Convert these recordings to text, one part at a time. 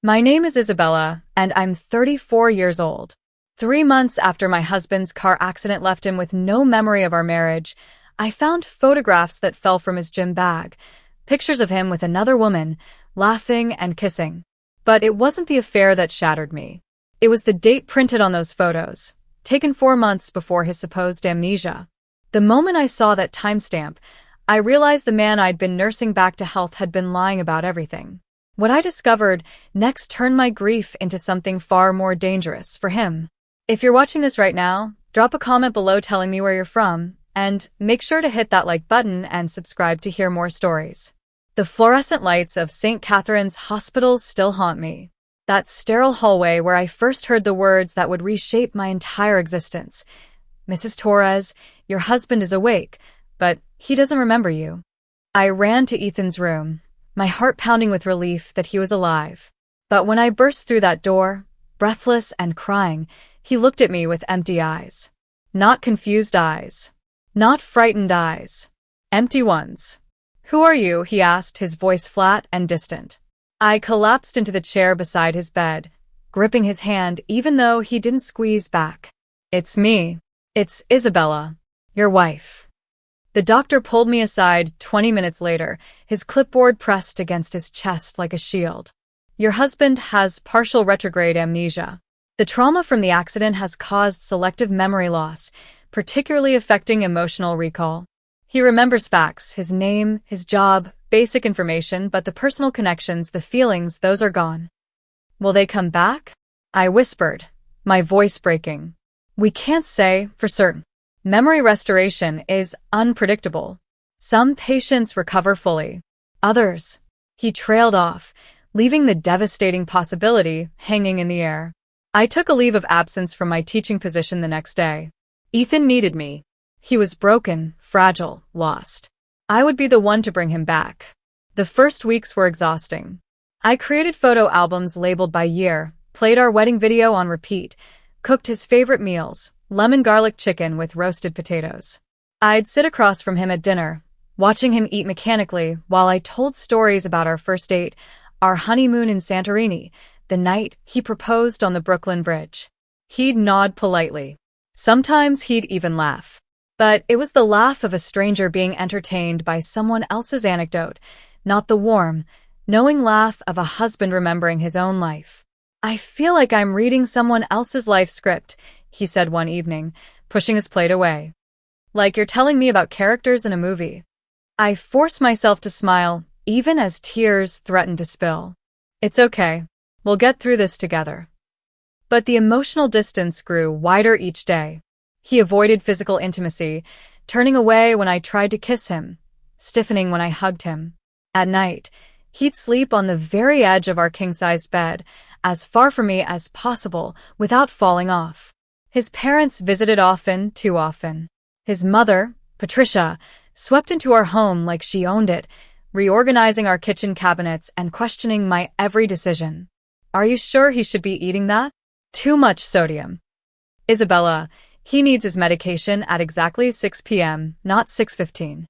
My name is Isabella, and I'm 34 years old. 3 months after my husband's car accident left him with no memory of our marriage, I found photographs that fell from his gym bag, pictures of him with another woman, laughing and kissing. But it wasn't the affair that shattered me. It was the date printed on those photos, taken 4 months before his supposed amnesia. The moment I saw that timestamp, I realized the man I'd been nursing back to health had been lying about everything. What I discovered next turned my grief into something far more dangerous for him. If you're watching this right now, drop a comment below telling me where you're from, and make sure to hit that like button and subscribe to hear more stories. The fluorescent lights of St. Catherine's Hospital still haunt me. That sterile hallway where I first heard the words that would reshape my entire existence. Mrs. Torres, your husband is awake, but he doesn't remember you. I ran to Ethan's room, my heart pounding with relief that he was alive. But when I burst through that door, breathless and crying, he looked at me with empty eyes. Not confused eyes. Not frightened eyes. Empty ones. "Who are you?" he asked, his voice flat and distant. I collapsed into the chair beside his bed, gripping his hand even though he didn't squeeze back. "It's me. It's Isabella, your wife." The doctor pulled me aside 20 minutes later, his clipboard pressed against his chest like a shield. "Your husband has partial retrograde amnesia. The trauma from the accident has caused selective memory loss, particularly affecting emotional recall. He remembers facts, his name, his job, basic information, but the personal connections, the feelings, those are gone." "Will they come back?" I whispered, my voice breaking. "We can't say for certain. Memory restoration is unpredictable. Some patients recover fully. Others." He trailed off, leaving the devastating possibility hanging in the air. I took a leave of absence from my teaching position the next day. Ethan needed me. He was broken, fragile, lost. I would be the one to bring him back. The first weeks were exhausting. I created photo albums labeled by year, played our wedding video on repeat, cooked his favorite meals, lemon garlic chicken with roasted potatoes. I'd sit across from him at dinner, watching him eat mechanically while I told stories about our first date, our honeymoon in Santorini, the night he proposed on the Brooklyn Bridge. He'd nod politely. Sometimes he'd even laugh. But it was the laugh of a stranger being entertained by someone else's anecdote, not the warm, knowing laugh of a husband remembering his own life. "I feel like I'm reading someone else's life script," he said one evening, pushing his plate away. "Like you're telling me about characters in a movie." I forced myself to smile, even as tears threatened to spill. "It's okay. We'll get through this together." But the emotional distance grew wider each day. He avoided physical intimacy, turning away when I tried to kiss him, stiffening when I hugged him. At night, he'd sleep on the very edge of our king-sized bed, as far from me as possible, without falling off. His parents visited often, too often. His mother, Patricia, swept into our home like she owned it, reorganizing our kitchen cabinets and questioning my every decision. "Are you sure he should be eating that? Too much sodium." "Isabella, he needs his medication at exactly 6 p.m., not 6:15.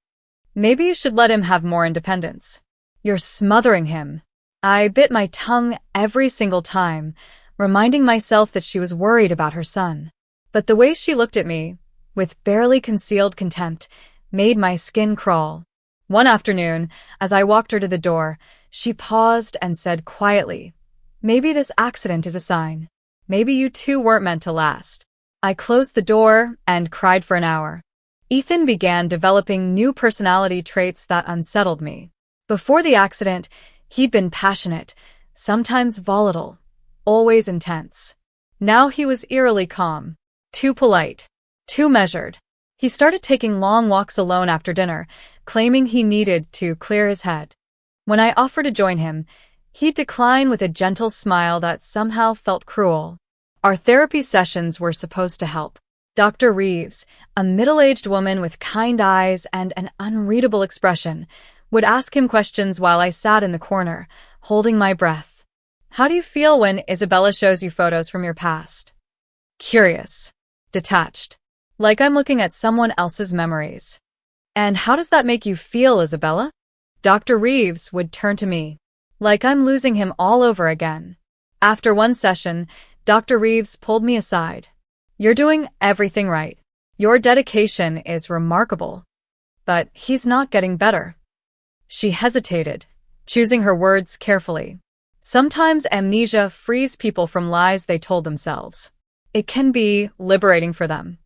Maybe you should let him have more independence. You're smothering him." I bit my tongue every single time, reminding myself that she was worried about her son. But the way she looked at me, with barely concealed contempt, made my skin crawl. One afternoon, as I walked her to the door, she paused and said quietly, "Maybe this accident is a sign. Maybe you two weren't meant to last." I closed the door and cried for an hour. Ethan began developing new personality traits that unsettled me. Before the accident, he'd been passionate, sometimes volatile, always intense. Now he was eerily calm, too polite, too measured. He started taking long walks alone after dinner, claiming he needed to clear his head. When I offered to join him, he'd decline with a gentle smile that somehow felt cruel. Our therapy sessions were supposed to help. Dr. Reeves, a middle-aged woman with kind eyes and an unreadable expression, would ask him questions while I sat in the corner, holding my breath. "How do you feel when Isabella shows you photos from your past?" Curious. Detached. Like I'm looking at someone else's memories. "And how does that make you feel, Isabella?" Dr. Reeves would turn to me. Like I'm losing him all over again. After one session, Dr. Reeves pulled me aside. "You're doing everything right. Your dedication is remarkable. But he's not getting better." She hesitated, choosing her words carefully. Sometimes amnesia frees people from lies they told themselves. It can be liberating for them.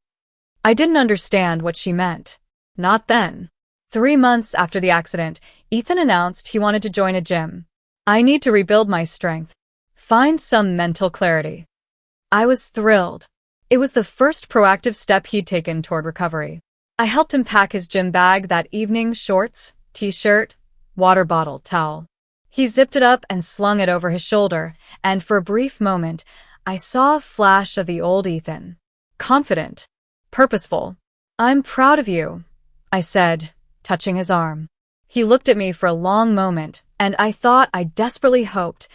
I didn't understand what she meant. Not then. 3 months after the accident, Ethan announced he wanted to join a gym. "I need to rebuild my strength. Find some mental clarity." I was thrilled. It was the first proactive step he'd taken toward recovery. I helped him pack his gym bag that evening: shorts, t-shirt, water bottle, towel. He zipped it up and slung it over his shoulder, and for a brief moment, I saw a flash of the old Ethan. Confident. Purposeful. "I'm proud of you," I said, touching his arm. He looked at me for a long moment, and I desperately hoped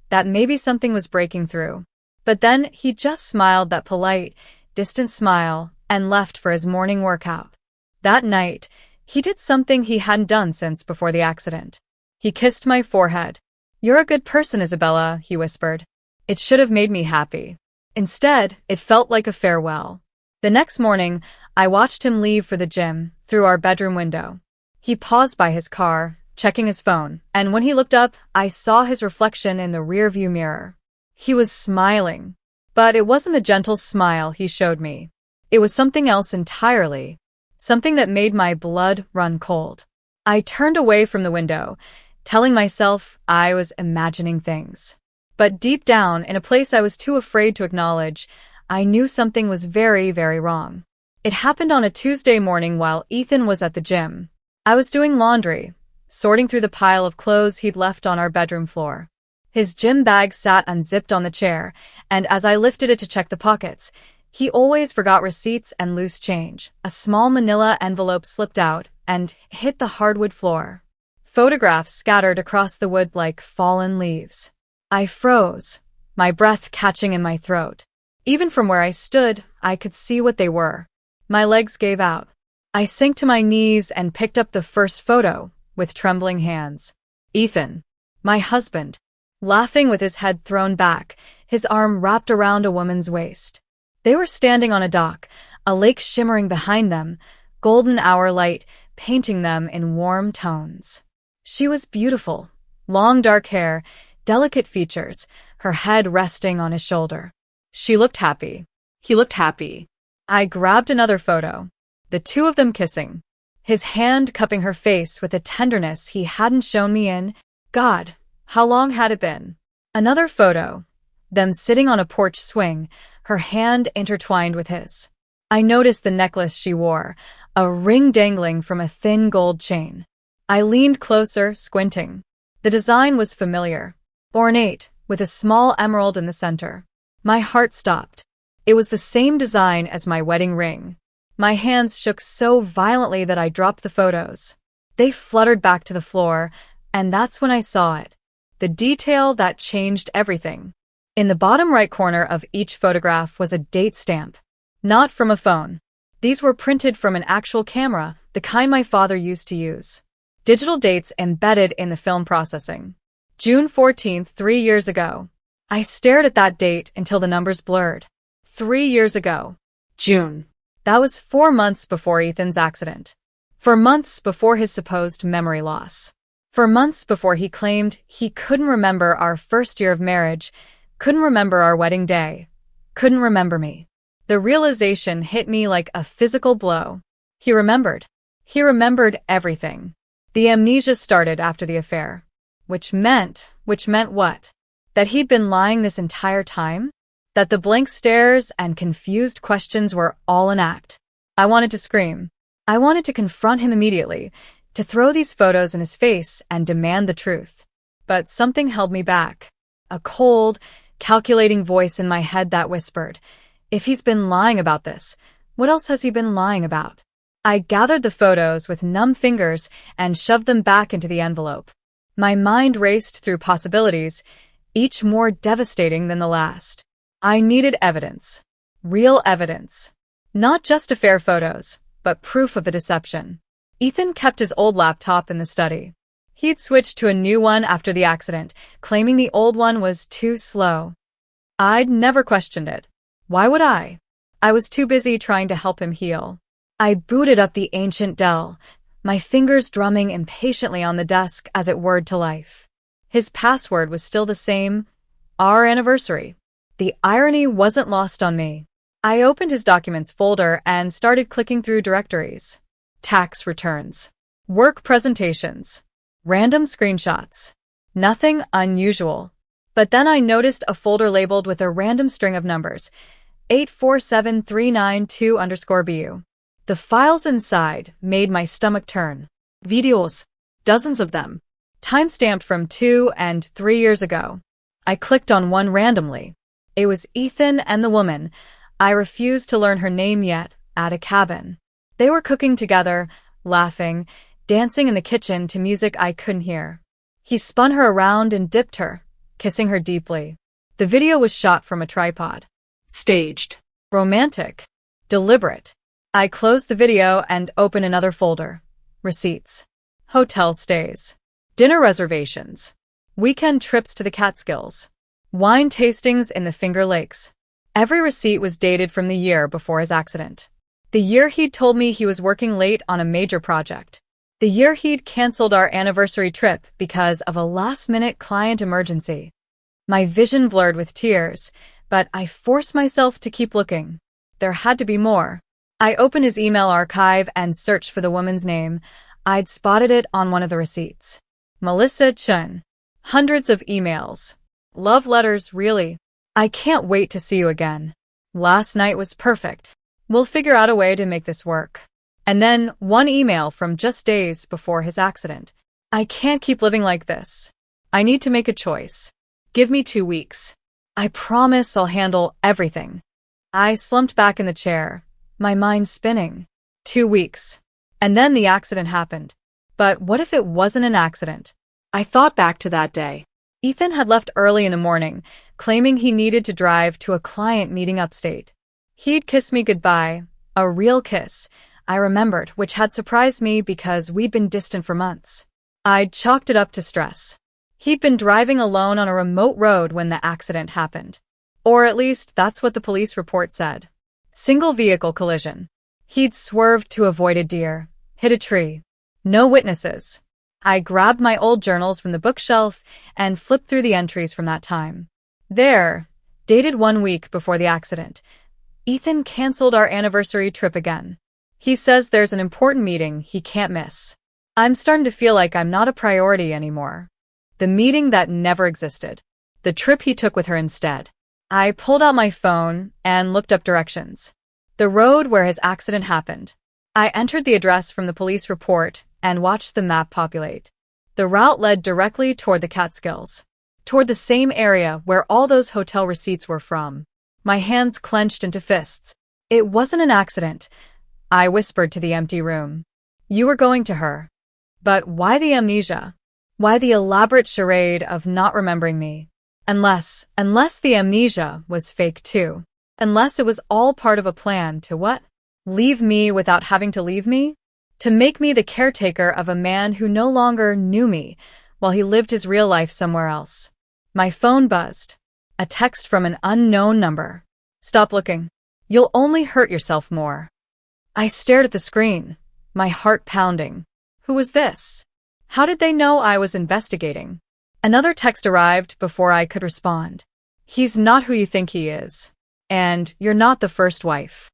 that maybe something was breaking through. But then he just smiled that polite, distant smile and left for his morning workout. That night, he did something he hadn't done since before the accident. He kissed my forehead. "You're a good person, Isabella," he whispered. It should have made me happy. Instead, it felt like a farewell. The next morning, I watched him leave for the gym through our bedroom window. He paused by his car, checking his phone, and when he looked up, I saw his reflection in the rearview mirror. He was smiling. But it wasn't the gentle smile he showed me. It was something else entirely. Something that made my blood run cold. I turned away from the window, telling myself I was imagining things. But deep down, in a place I was too afraid to acknowledge, I knew something was very, very wrong. It happened on a Tuesday morning while Ethan was at the gym. I was doing laundry, sorting through the pile of clothes he'd left on our bedroom floor. His gym bag sat unzipped on the chair, and as I lifted it to check the pockets, he always forgot receipts and loose change. A small manila envelope slipped out and hit the hardwood floor. Photographs scattered across the wood like fallen leaves. I froze, my breath catching in my throat. Even from where I stood, I could see what they were. My legs gave out. I sank to my knees and picked up the first photo, with trembling hands. Ethan, my husband, laughing with his head thrown back, his arm wrapped around a woman's waist. They were standing on a dock, a lake shimmering behind them, golden hour light painting them in warm tones. She was beautiful, long dark hair, delicate features, her head resting on his shoulder. She looked happy. He looked happy. I grabbed another photo, the two of them kissing, his hand cupping her face with a tenderness he hadn't shown me in, God, how long had it been? Another photo, them sitting on a porch swing, her hand intertwined with his. I noticed the necklace she wore, a ring dangling from a thin gold chain. I leaned closer, squinting. The design was familiar, ornate, with a small emerald in the center. My heart stopped. It was the same design as my wedding ring. My hands shook so violently that I dropped the photos. They fluttered back to the floor, and that's when I saw it. The detail that changed everything. In the bottom right corner of each photograph was a date stamp. Not from a phone. These were printed from an actual camera, the kind my father used to use. Digital dates embedded in the film processing. June 14th, 3 years ago. I stared at that date until the numbers blurred. 3 years ago. June. That was 4 months before Ethan's accident. 4 months before his supposed memory loss. 4 months before he claimed he couldn't remember our first year of marriage, couldn't remember our wedding day, couldn't remember me. The realization hit me like a physical blow. He remembered. He remembered everything. The amnesia started after the affair. Which meant what? That he'd been lying this entire time? That the blank stares and confused questions were all an act? I wanted to scream. I wanted to confront him immediately, to throw these photos in his face and demand the truth. But something held me back. A cold, calculating voice in my head that whispered, if he's been lying about this, what else has he been lying about? I gathered the photos with numb fingers and shoved them back into the envelope. My mind raced through possibilities, each more devastating than the last. I needed evidence. Real evidence. Not just affair photos, but proof of the deception. Ethan kept his old laptop in the study. He'd switched to a new one after the accident, claiming the old one was too slow. I'd never questioned it. Why would I? I was too busy trying to help him heal. I booted up the ancient Dell, my fingers drumming impatiently on the desk as it whirred to life. His password was still the same, our anniversary. The irony wasn't lost on me. I opened his documents folder and started clicking through directories. Tax returns. Work presentations. Random screenshots. Nothing unusual. But then I noticed a folder labeled with a random string of numbers. 847392_BU. The files inside made my stomach turn. Videos. Dozens of them. Timestamped from 2 and 3 years ago. I clicked on one randomly. It was Ethan and the woman, I refused to learn her name yet, at a cabin. They were cooking together, laughing, dancing in the kitchen to music I couldn't hear. He spun her around and dipped her, kissing her deeply. The video was shot from a tripod. Staged. Romantic. Deliberate. I closed the video and opened another folder. Receipts. Hotel stays. Dinner reservations. Weekend trips to the Catskills. Wine tastings in the Finger Lakes. Every receipt was dated from the year before his accident. The year he'd told me he was working late on a major project. The year he'd canceled our anniversary trip because of a last-minute client emergency. My vision blurred with tears, but I forced myself to keep looking. There had to be more. I opened his email archive and searched for the woman's name. I'd spotted it on one of the receipts. Melissa Chun. Hundreds of emails. Love letters, really. I can't wait to see you again. Last night was perfect. We'll figure out a way to make this work. And then one email from just days before his accident. I can't keep living like this. I need to make a choice. Give me 2 weeks. I promise I'll handle everything. I slumped back in the chair, my mind spinning. 2 weeks. And then the accident happened. But what if it wasn't an accident? I thought back to that day. Ethan had left early in the morning, claiming he needed to drive to a client meeting upstate. He'd kissed me goodbye, a real kiss, I remembered, which had surprised me because we'd been distant for months. I'd chalked it up to stress. He'd been driving alone on a remote road when the accident happened. Or at least that's what the police report said. Single vehicle collision. He'd swerved to avoid a deer, hit a tree. No witnesses. I grabbed my old journals from the bookshelf and flipped through the entries from that time. There, dated 1 week before the accident, Ethan canceled our anniversary trip again. He says there's an important meeting he can't miss. I'm starting to feel like I'm not a priority anymore. The meeting that never existed. The trip he took with her instead. I pulled out my phone and looked up directions. The road where his accident happened. I entered the address from the police report and watched the map populate. The route led directly toward the Catskills, toward the same area where all those hotel receipts were from. My hands clenched into fists. It wasn't an accident, I whispered to the empty room. You were going to her. But why the amnesia? Why the elaborate charade of not remembering me? Unless the amnesia was fake too. Unless it was all part of a plan to what? Leave me without having to leave me? To make me the caretaker of a man who no longer knew me while he lived his real life somewhere else. My phone buzzed. A text from an unknown number. Stop looking. You'll only hurt yourself more. I stared at the screen, my heart pounding. Who was this? How did they know I was investigating? Another text arrived before I could respond. He's not who you think he is. And you're not the first wife.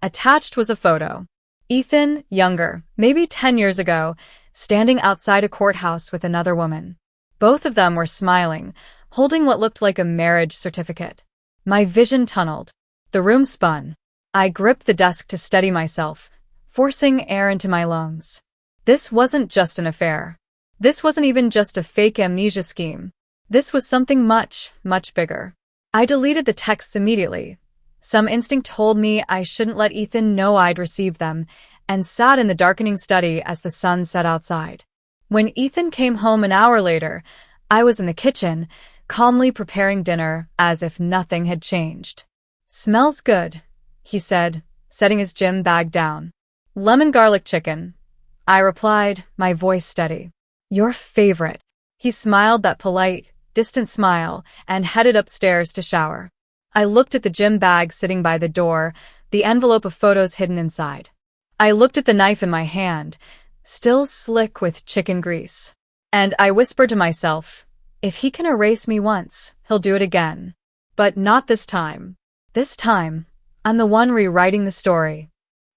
Attached was a photo. Ethan, younger, maybe 10 years ago, standing outside a courthouse with another woman. Both of them were smiling, holding what looked like a marriage certificate. My vision tunneled. The room spun. I gripped the desk to steady myself, forcing air into my lungs. This wasn't just an affair. This wasn't even just a fake amnesia scheme. This was something much, much bigger. I deleted the texts immediately. Some instinct told me I shouldn't let Ethan know I'd received them, and sat in the darkening study as the sun set outside. When Ethan came home an hour later, I was in the kitchen, calmly preparing dinner as if nothing had changed. Smells good, he said, setting his gym bag down. Lemon garlic chicken, I replied, my voice steady. Your favorite. He smiled that polite, distant smile and headed upstairs to shower. I looked at the gym bag sitting by the door, the envelope of photos hidden inside. I looked at the knife in my hand, still slick with chicken grease. And I whispered to myself, if he can erase me once, he'll do it again. But not this time. This time, I'm the one rewriting the story.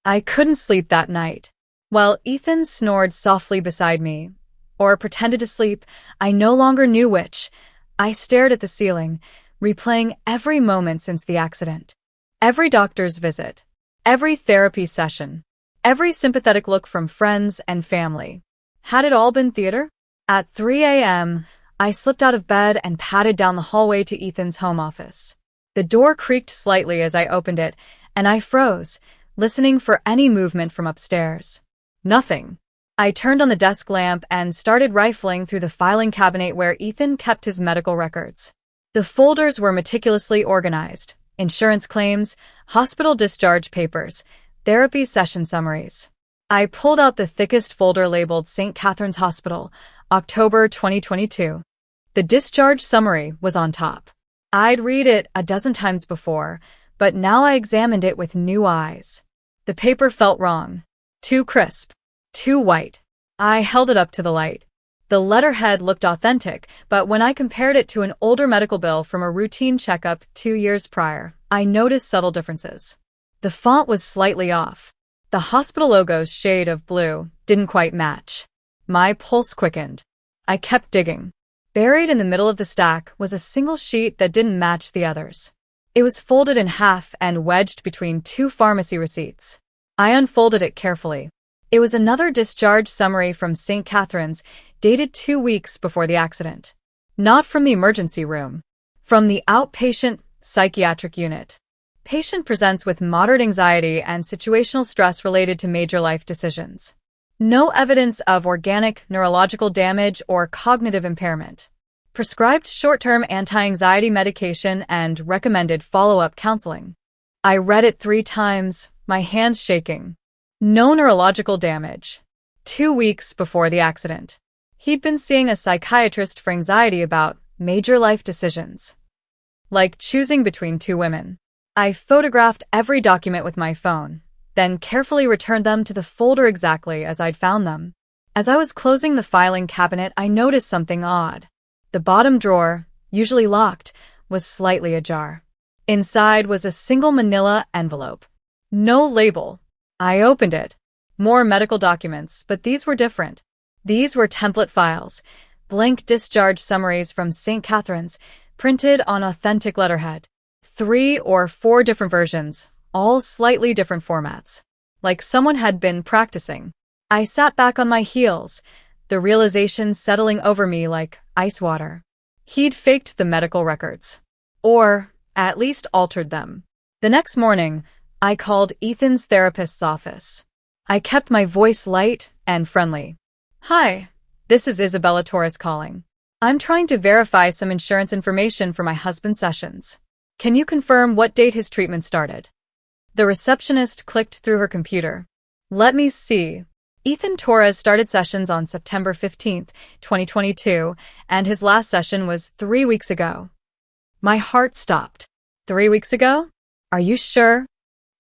I couldn't sleep that night. While Ethan snored softly beside me, or pretended to sleep, I no longer knew which. I stared at the ceiling, replaying every moment since the accident. Every doctor's visit, every therapy session, every sympathetic look from friends and family. Had it all been theater? At 3 a.m., I slipped out of bed and padded down the hallway to Ethan's home office. The door creaked slightly as I opened it, and I froze, listening for any movement from upstairs. Nothing. I turned on the desk lamp and started rifling through the filing cabinet where Ethan kept his medical records. The folders were meticulously organized: insurance claims, hospital discharge papers, therapy session summaries. I pulled out the thickest folder labeled St. Catherine's Hospital, October 2022. The discharge summary was on top. I'd read it a dozen times before, but now I examined it with new eyes. The paper felt wrong. Too crisp. Too white. I held it up to the light. The letterhead looked authentic, but when I compared it to an older medical bill from a routine checkup 2 years prior, I noticed subtle differences. The font was slightly off. The hospital logo's shade of blue didn't quite match. My pulse quickened. I kept digging. Buried in the middle of the stack was a single sheet that didn't match the others. It was folded in half and wedged between 2 pharmacy receipts. I unfolded it carefully. It was another discharge summary from St. Catherine's, dated 2 weeks before the accident. Not from the emergency room. From the outpatient psychiatric unit. Patient presents with moderate anxiety and situational stress related to major life decisions. No evidence of organic neurological damage or cognitive impairment. Prescribed short-term anti-anxiety medication and recommended follow-up counseling. I read it 3 times, my hands shaking. No neurological damage. 2 weeks before the accident. He'd been seeing a psychiatrist for anxiety about major life decisions. Like choosing between 2 women. I photographed every document with my phone, then carefully returned them to the folder exactly as I'd found them. As I was closing the filing cabinet, I noticed something odd. The bottom drawer, usually locked, was slightly ajar. Inside was a single manila envelope. No label. I opened it. More medical documents, but these were different. These were template files, blank discharge summaries from St. Catherine's, printed on authentic letterhead. 3 or 4 different versions, all slightly different formats. Like someone had been practicing. I sat back on my heels, the realization settling over me like ice water. He'd faked the medical records. Or, at least altered them. The next morning, I called Ethan's therapist's office. I kept my voice light and friendly. Hi, this is Isabella Torres calling. I'm trying to verify some insurance information for my husband's sessions. Can you confirm what date his treatment started? The receptionist clicked through her computer. Let me see. Ethan Torres started sessions on September 15, 2022, and his last session was 3 weeks ago. My heart stopped. 3 weeks ago? Are you sure?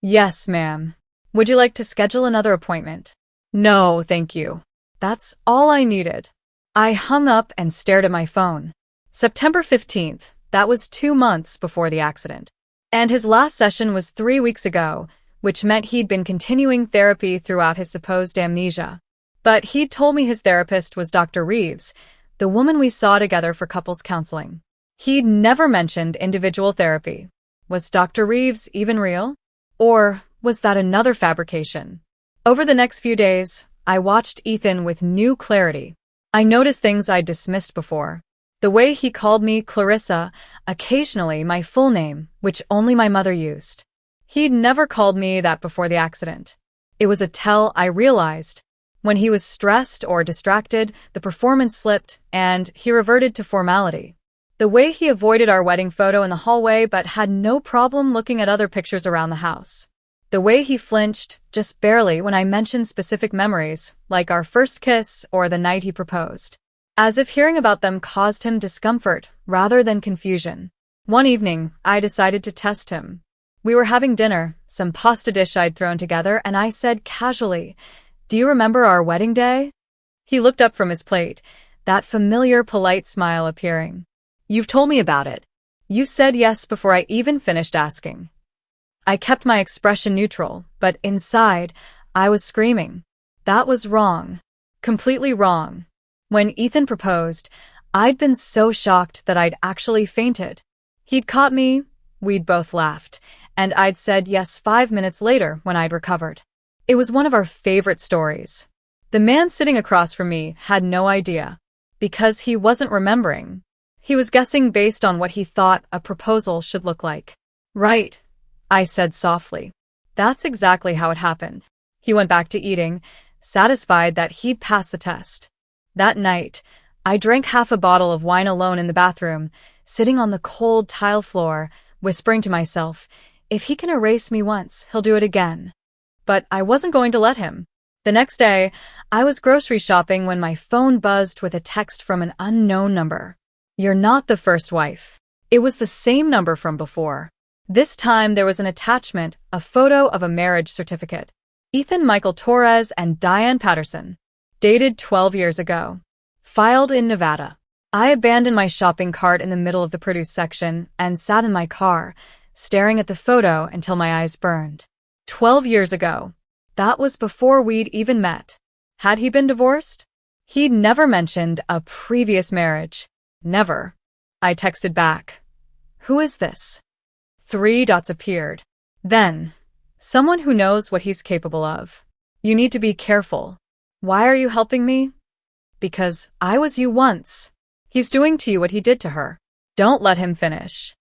Yes, ma'am. Would you like to schedule another appointment? No, thank you. That's all I needed. I hung up and stared at my phone. September 15th, that was 2 months before the accident. And his last session was 3 weeks ago, which meant he'd been continuing therapy throughout his supposed amnesia. But he'd told me his therapist was Dr. Reeves, the woman we saw together for couples counseling. He'd never mentioned individual therapy. Was Dr. Reeves even real? Or was that another fabrication? Over the next few days, I watched Ethan with new clarity. I noticed things I'd dismissed before. The way he called me Clarissa, occasionally my full name, which only my mother used. He'd never called me that before the accident. It was a tell, I realized. When he was stressed or distracted, the performance slipped, and he reverted to formality. The way he avoided our wedding photo in the hallway but had no problem looking at other pictures around the house. The way he flinched, just barely, when I mentioned specific memories, like our first kiss or the night he proposed. as if hearing about them caused him discomfort rather than confusion. One evening, I decided to test him. We were having dinner, some pasta dish I'd thrown together, and I said casually, "Do you remember our wedding day?" He looked up from his plate, that familiar polite smile appearing. "You've told me about it. You said yes before I even finished asking." I kept my expression neutral, but inside, I was screaming. That was wrong. Completely wrong. When Ethan proposed, I'd been so shocked that I'd actually fainted. He'd caught me, we'd both laughed, and I'd said yes 5 minutes later when I'd recovered. It was one of our favorite stories. The man sitting across from me had no idea, because he wasn't remembering. He was guessing based on what he thought a proposal should look like. "Right," I said softly. "That's exactly how it happened." He went back to eating, satisfied that he'd passed the test. That night, I drank half a bottle of wine alone in the bathroom, sitting on the cold tile floor, whispering to myself, if he can erase me once, he'll do it again. But I wasn't going to let him. The next day, I was grocery shopping when my phone buzzed with a text from an unknown number. "You're not the first wife." It was the same number from before. This time there was an attachment, a photo of a marriage certificate. Ethan Michael Torres and Diane Patterson. Dated 12 years ago. Filed in Nevada. I abandoned my shopping cart in the middle of the produce section and sat in my car, staring at the photo until my eyes burned. 12 years ago. That was before we'd even met. Had he been divorced? He'd never mentioned a previous marriage. Never. I texted back. "Who is this?" 3 dots appeared. Then, "Someone who knows what he's capable of. You need to be careful." "Why are you helping me?" "Because I was you once. He's doing to you what he did to her." "Don't let him finish."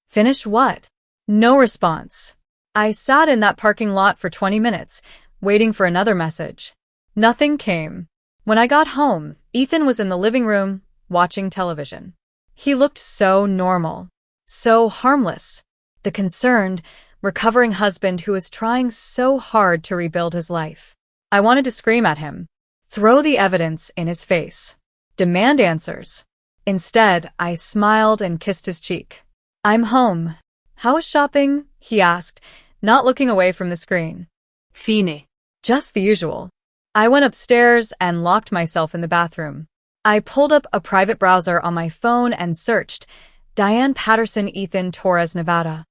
"Finish what?" No response. I sat in that parking lot for 20 minutes, waiting for another message. Nothing came. When I got home, Ethan was in the living room, watching television. He looked so normal. So harmless. The concerned, recovering husband who was trying so hard to rebuild his life. I wanted to scream at him. Throw the evidence in his face. Demand answers. Instead, I smiled and kissed his cheek. "I'm home." "How was shopping?" he asked, not looking away from the screen. Fine. Just the usual. I went upstairs and locked myself in the bathroom. I pulled up a private browser on my phone and searched Diane Patterson, Ethan Torres, Nevada.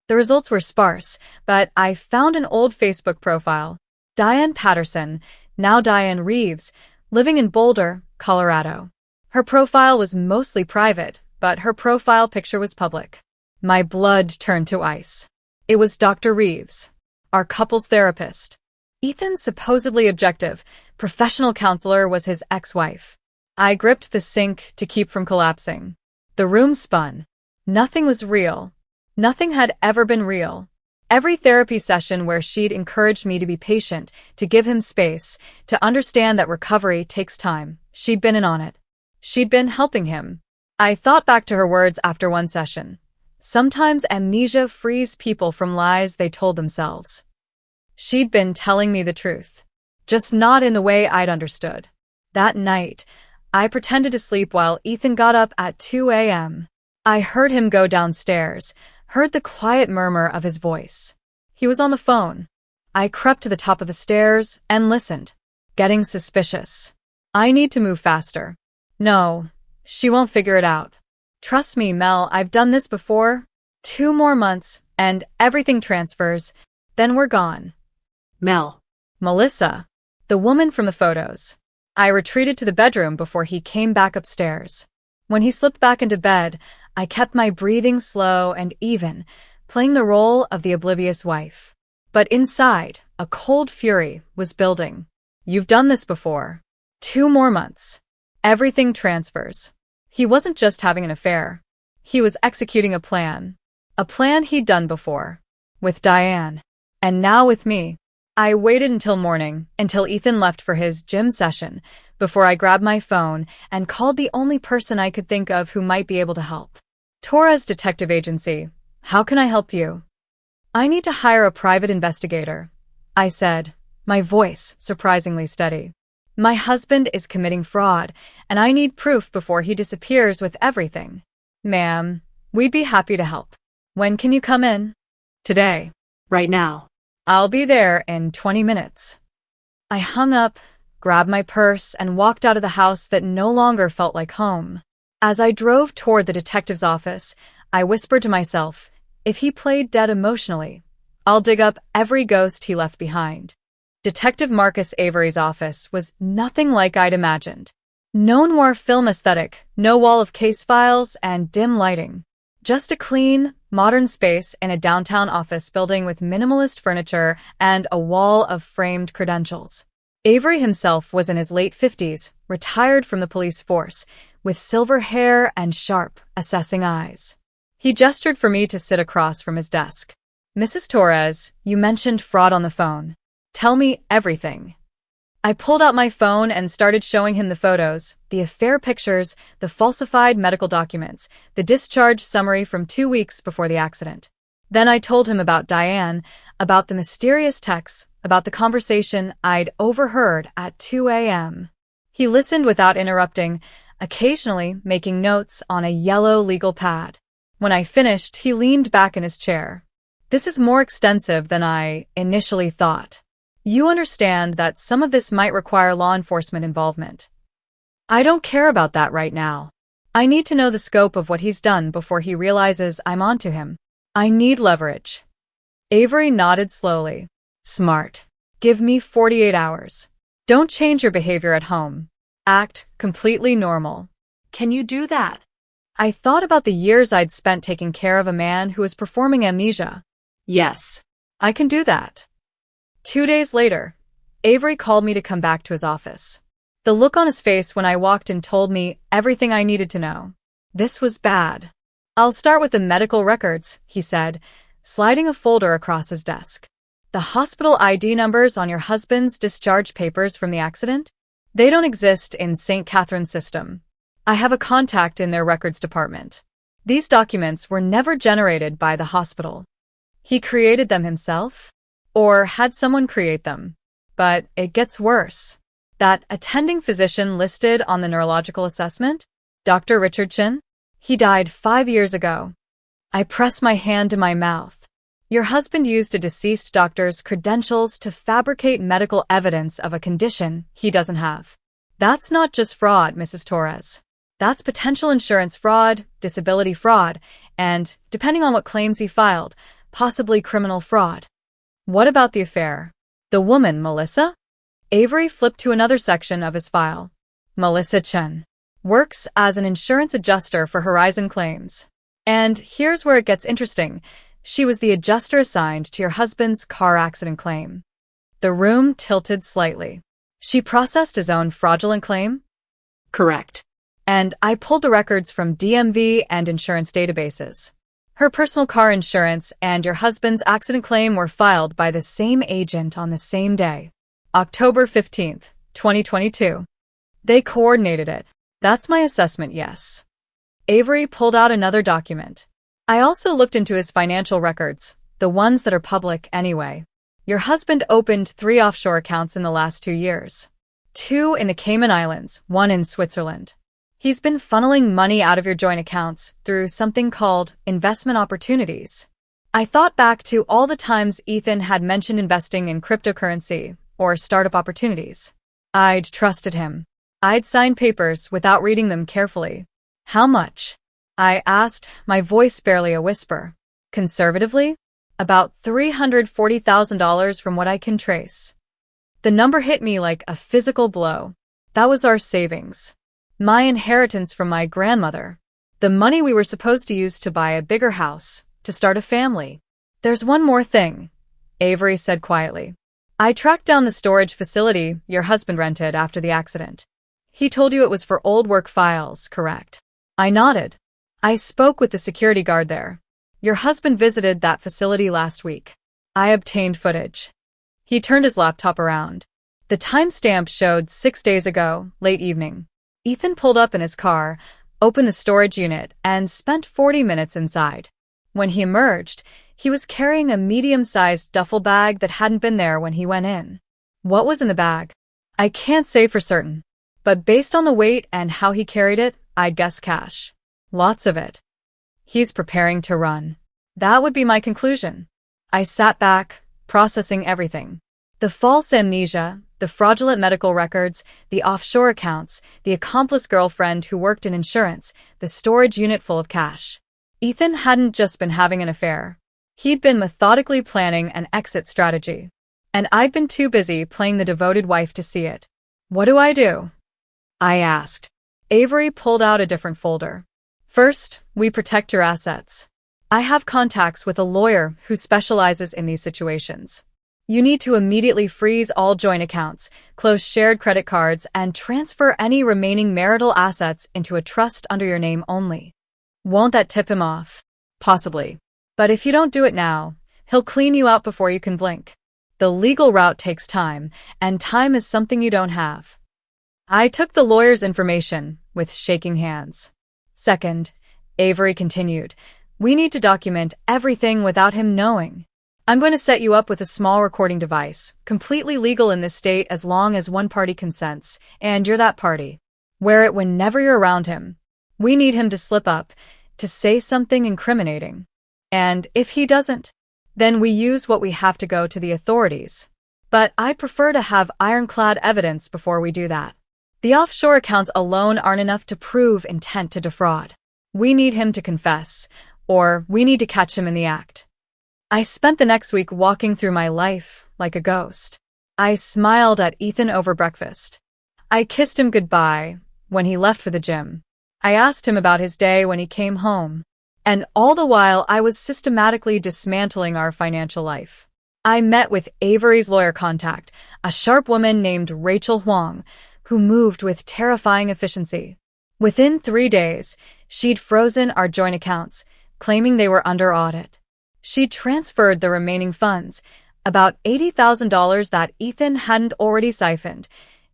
The results were sparse, but I found an old Facebook profile. Diane Patterson, now Diane Reeves, living in Boulder, Colorado. Her profile was mostly private, but her profile picture was public. My blood turned to ice. It was Dr. Reeves, our couples therapist. Ethan's supposedly objective, professional counselor was his ex-wife. I gripped the sink to keep from collapsing. The room spun. Nothing was real. Nothing had ever been real. Every therapy session where she'd encouraged me to be patient, to give him space, to understand that recovery takes time, she'd been in on it. She'd been helping him. I thought back to her words after one session. Sometimes amnesia frees people from lies they told themselves. She'd been telling me the truth, just not in the way I'd understood. That night, I pretended to sleep while Ethan got up at 2 a.m. I heard him go downstairs, heard the quiet murmur of his voice. He was on the phone. I crept to the top of the stairs and listened, getting suspicious. I need to move faster. No, she won't figure it out. Trust me, Mel, I've done this before. 2 more months, and everything transfers. Then we're gone. Mel. Melissa, the woman from the photos. I retreated to the bedroom before he came back upstairs. When he slipped back into bed, I kept my breathing slow and even, playing the role of the oblivious wife. But inside, a cold fury was building. You've done this before. 2 more months. Everything transfers. He wasn't just having an affair. He was executing a plan. A plan he'd done before. With Diane. And now with me. I waited until morning, until Ethan left for his gym session, before I grabbed my phone and called the only person I could think of who might be able to help. Torres Detective Agency. How can I help you? I need to hire a private investigator, I said, my voice surprisingly steady. My husband is committing fraud, and I need proof before he disappears with everything. Ma'am, we'd be happy to help. When can you come in? Today. Right now. I'll be there in 20 minutes. I hung up, grabbed my purse, and walked out of the house that no longer felt like home. As I drove toward the detective's office, I whispered to myself, if he played dead emotionally, I'll dig up every ghost he left behind. Detective Marcus Avery's office was nothing like I'd imagined. No noir film aesthetic, no wall of case files, and dim lighting. Just a clean, modern space in a downtown office building with minimalist furniture and a wall of framed credentials. Avery himself was in his late 50s, retired from the police force, with silver hair and sharp, assessing eyes. He gestured for me to sit across from his desk. Mrs. Torres, you mentioned fraud on the phone. Tell me everything. I pulled out my phone and started showing him the photos, the affair pictures, the falsified medical documents, the discharge summary from 2 weeks before the accident. Then I told him about Diane, about the mysterious texts, about the conversation I'd overheard at 2 a.m. He listened without interrupting, occasionally making notes on a yellow legal pad. When I finished, he leaned back in his chair. This is more extensive than I initially thought. You understand that some of this might require law enforcement involvement. I don't care about that right now. I need to know the scope of what he's done before he realizes I'm onto him. I need leverage. Avery nodded slowly. Smart. Give me 48 hours. Don't change your behavior at home. Act completely normal. Can you do that? I thought about the years I'd spent taking care of a man who was performing amnesia. Yes. I can do that. 2 days later, Avery called me to come back to his office. The look on his face when I walked in told me everything I needed to know. This was bad. I'll start with the medical records, he said, sliding a folder across his desk. The hospital ID numbers on your husband's discharge papers from the accident? They don't exist in St. Catherine's system. I have a contact in their records department. These documents were never generated by the hospital. He created them himself? Or had someone create them? But it gets worse. That attending physician listed on the neurological assessment? Dr. Richard Chin? He died 5 years ago. I pressed my hand to my mouth. Your husband used a deceased doctor's credentials to fabricate medical evidence of a condition he doesn't have. That's not just fraud, Mrs. Torres. That's potential insurance fraud, disability fraud, and, depending on what claims he filed, possibly criminal fraud. What about the affair? The woman, Melissa? Avery flipped to another section of his file. Melissa Chen. Works as an insurance adjuster for Horizon Claims. And here's where it gets interesting. She was the adjuster assigned to your husband's car accident claim. The room tilted slightly. She processed his own fraudulent claim? Correct. And I pulled the records from DMV and insurance databases. Her personal car insurance and your husband's accident claim were filed by the same agent on the same day, October 15th, 2022. They coordinated it. That's my assessment, yes. Avery pulled out another document. I also looked into his financial records, the ones that are public anyway. Your husband opened 3 offshore accounts in the last 2 years. 2 in the Cayman Islands, 1 in Switzerland. He's been funneling money out of your joint accounts through something called investment opportunities. I thought back to all the times Ethan had mentioned investing in cryptocurrency or startup opportunities. I'd trusted him. I'd signed papers without reading them carefully. How much? I asked, my voice barely a whisper. Conservatively? About $340,000 from what I can trace. The number hit me like a physical blow. That was our savings. My inheritance from my grandmother. The money we were supposed to use to buy a bigger house, to start a family. There's one more thing, Avery said quietly. I tracked down the storage facility your husband rented after the accident. He told you it was for old work files, correct? I nodded. I spoke with the security guard there. Your husband visited that facility last week. I obtained footage. He turned his laptop around. The timestamp showed 6 days ago, late evening. Ethan pulled up in his car, opened the storage unit, and spent 40 minutes inside. When he emerged, he was carrying a medium-sized duffel bag that hadn't been there when he went in. What was in the bag? I can't say for certain, but based on the weight and how he carried it, I'd guess cash. Lots of it. He's preparing to run. That would be my conclusion. I sat back, processing everything. The false amnesia, the fraudulent medical records, the offshore accounts, the accomplice girlfriend who worked in insurance, the storage unit full of cash. Ethan hadn't just been having an affair. He'd been methodically planning an exit strategy. And I'd been too busy playing the devoted wife to see it. What do? I asked. Avery pulled out a different folder. First, we protect your assets. I have contacts with a lawyer who specializes in these situations. You need to immediately freeze all joint accounts, close shared credit cards, and transfer any remaining marital assets into a trust under your name only. Won't that tip him off? Possibly. But if you don't do it now, he'll clean you out before you can blink. The legal route takes time, and time is something you don't have. I took the lawyer's information with shaking hands. Second, Avery continued, we need to document everything without him knowing. I'm going to set you up with a small recording device, completely legal in this state as long as one party consents, and you're that party. Wear it whenever you're around him. We need him to slip up, to say something incriminating. And if he doesn't, then we use what we have to go to the authorities. But I prefer to have ironclad evidence before we do that. The offshore accounts alone aren't enough to prove intent to defraud. We need him to confess, or we need to catch him in the act. I spent the next week walking through my life like a ghost. I smiled at Ethan over breakfast. I kissed him goodbye when he left for the gym. I asked him about his day when he came home. And all the while, I was systematically dismantling our financial life. I met with Avery's lawyer contact, a sharp woman named Rachel Huang, who moved with terrifying efficiency. Within 3 days, she'd frozen our joint accounts, claiming they were under audit. She'd transferred the remaining funds, about $80,000 that Ethan hadn't already siphoned,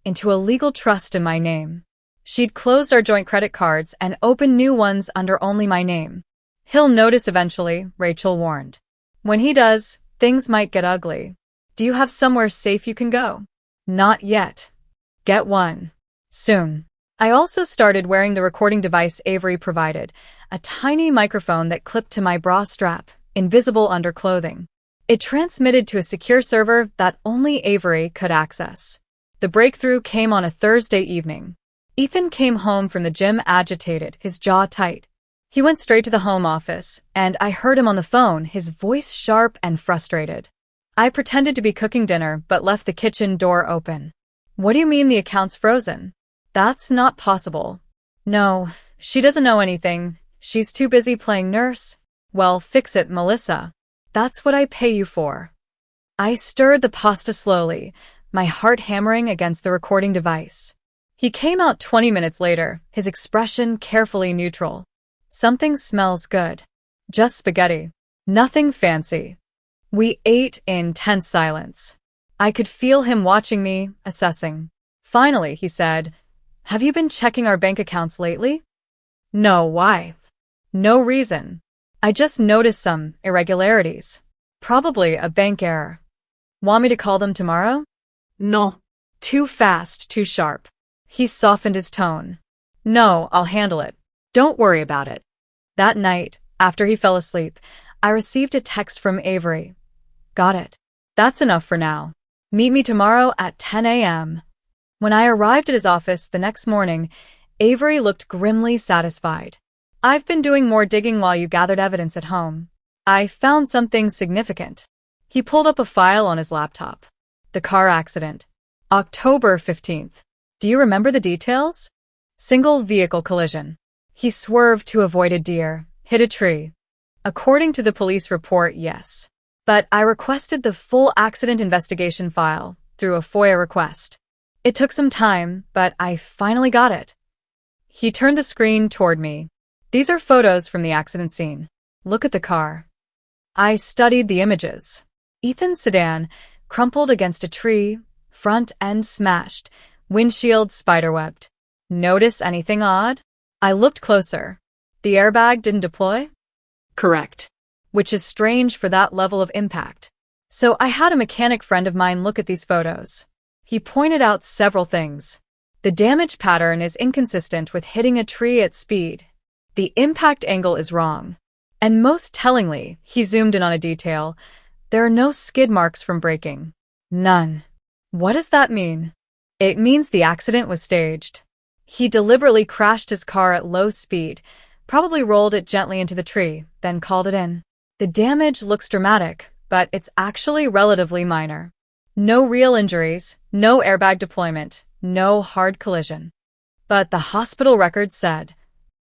into a legal trust in my name. She'd closed our joint credit cards and opened new ones under only my name. He'll notice eventually, Rachel warned. When he does, things might get ugly. Do you have somewhere safe you can go? Not yet. Get one. Soon. I also started wearing the recording device Avery provided, a tiny microphone that clipped to my bra strap, invisible under clothing. It transmitted to a secure server that only Avery could access. The breakthrough came on a Thursday evening. Ethan came home from the gym agitated, his jaw tight. He went straight to the home office, and I heard him on the phone, his voice sharp and frustrated. I pretended to be cooking dinner, but left the kitchen door open. What do you mean the account's frozen? That's not possible. No, she doesn't know anything. She's too busy playing nurse. Well, fix it, Melissa. That's what I pay you for. I stirred the pasta slowly, my heart hammering against the recording device. He came out 20 minutes later, his expression carefully neutral. Something smells good. Just spaghetti. Nothing fancy. We ate in tense silence. I could feel him watching me, assessing. Finally, he said, have you been checking our bank accounts lately? No, why? No reason. I just noticed some irregularities. Probably a bank error. Want me to call them tomorrow? No. Too fast, too sharp. He softened his tone. No, I'll handle it. Don't worry about it. That night, after he fell asleep, I received a text from Avery. Got it. That's enough for now. Meet me tomorrow at 10 a.m. When I arrived at his office the next morning, Avery looked grimly satisfied. I've been doing more digging while you gathered evidence at home. I found something significant. He pulled up a file on his laptop. The car accident. October 15th. Do you remember the details? Single vehicle collision. He swerved to avoid a deer, hit a tree. According to the police report, yes. But I requested the full accident investigation file through a FOIA request. It took some time, but I finally got it. He turned the screen toward me. These are photos from the accident scene. Look at the car. I studied the images. Ethan's sedan, crumpled against a tree, front end smashed, windshield spiderwebbed. Notice anything odd? I looked closer. The airbag didn't deploy? Correct. Which is strange for that level of impact. So I had a mechanic friend of mine look at these photos. He pointed out several things. The damage pattern is inconsistent with hitting a tree at speed. The impact angle is wrong. And most tellingly, he zoomed in on a detail. There are no skid marks from braking. None. What does that mean? It means the accident was staged. He deliberately crashed his car at low speed, probably rolled it gently into the tree, then called it in. The damage looks dramatic, but it's actually relatively minor. No real injuries, no airbag deployment, no hard collision. But the hospital records said.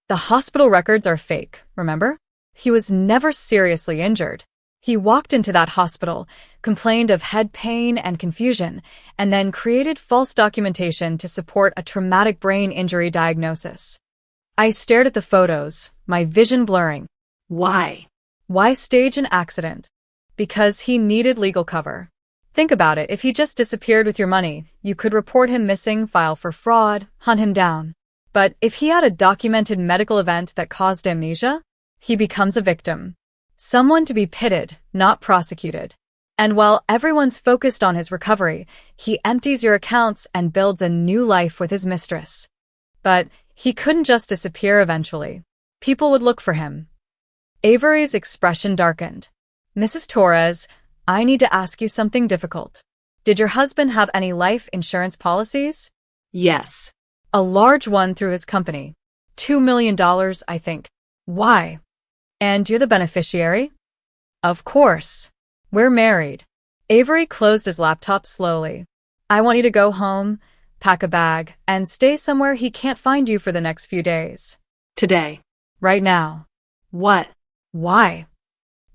The hospital records are fake, remember? He was never seriously injured. He walked into that hospital, complained of head pain and confusion, and then created false documentation to support a traumatic brain injury diagnosis. I stared at the photos, my vision blurring. Why? Why stage an accident? Because he needed legal cover. Think about it, if he just disappeared with your money, you could report him missing, file for fraud, hunt him down. But if he had a documented medical event that caused amnesia, he becomes a victim. Someone to be pitted, not prosecuted. And while everyone's focused on his recovery, he empties your accounts and builds a new life with his mistress. But he couldn't just disappear eventually. People would look for him. Avery's expression darkened. Mrs. Torres, I need to ask you something difficult. Did your husband have any life insurance policies? Yes. A large one through his company. $2 million, I think. Why? And you're the beneficiary? Of course. We're married. Avery closed his laptop slowly. I want you to go home, pack a bag, and stay somewhere he can't find you for the next few days. Today. Right now. What? Why?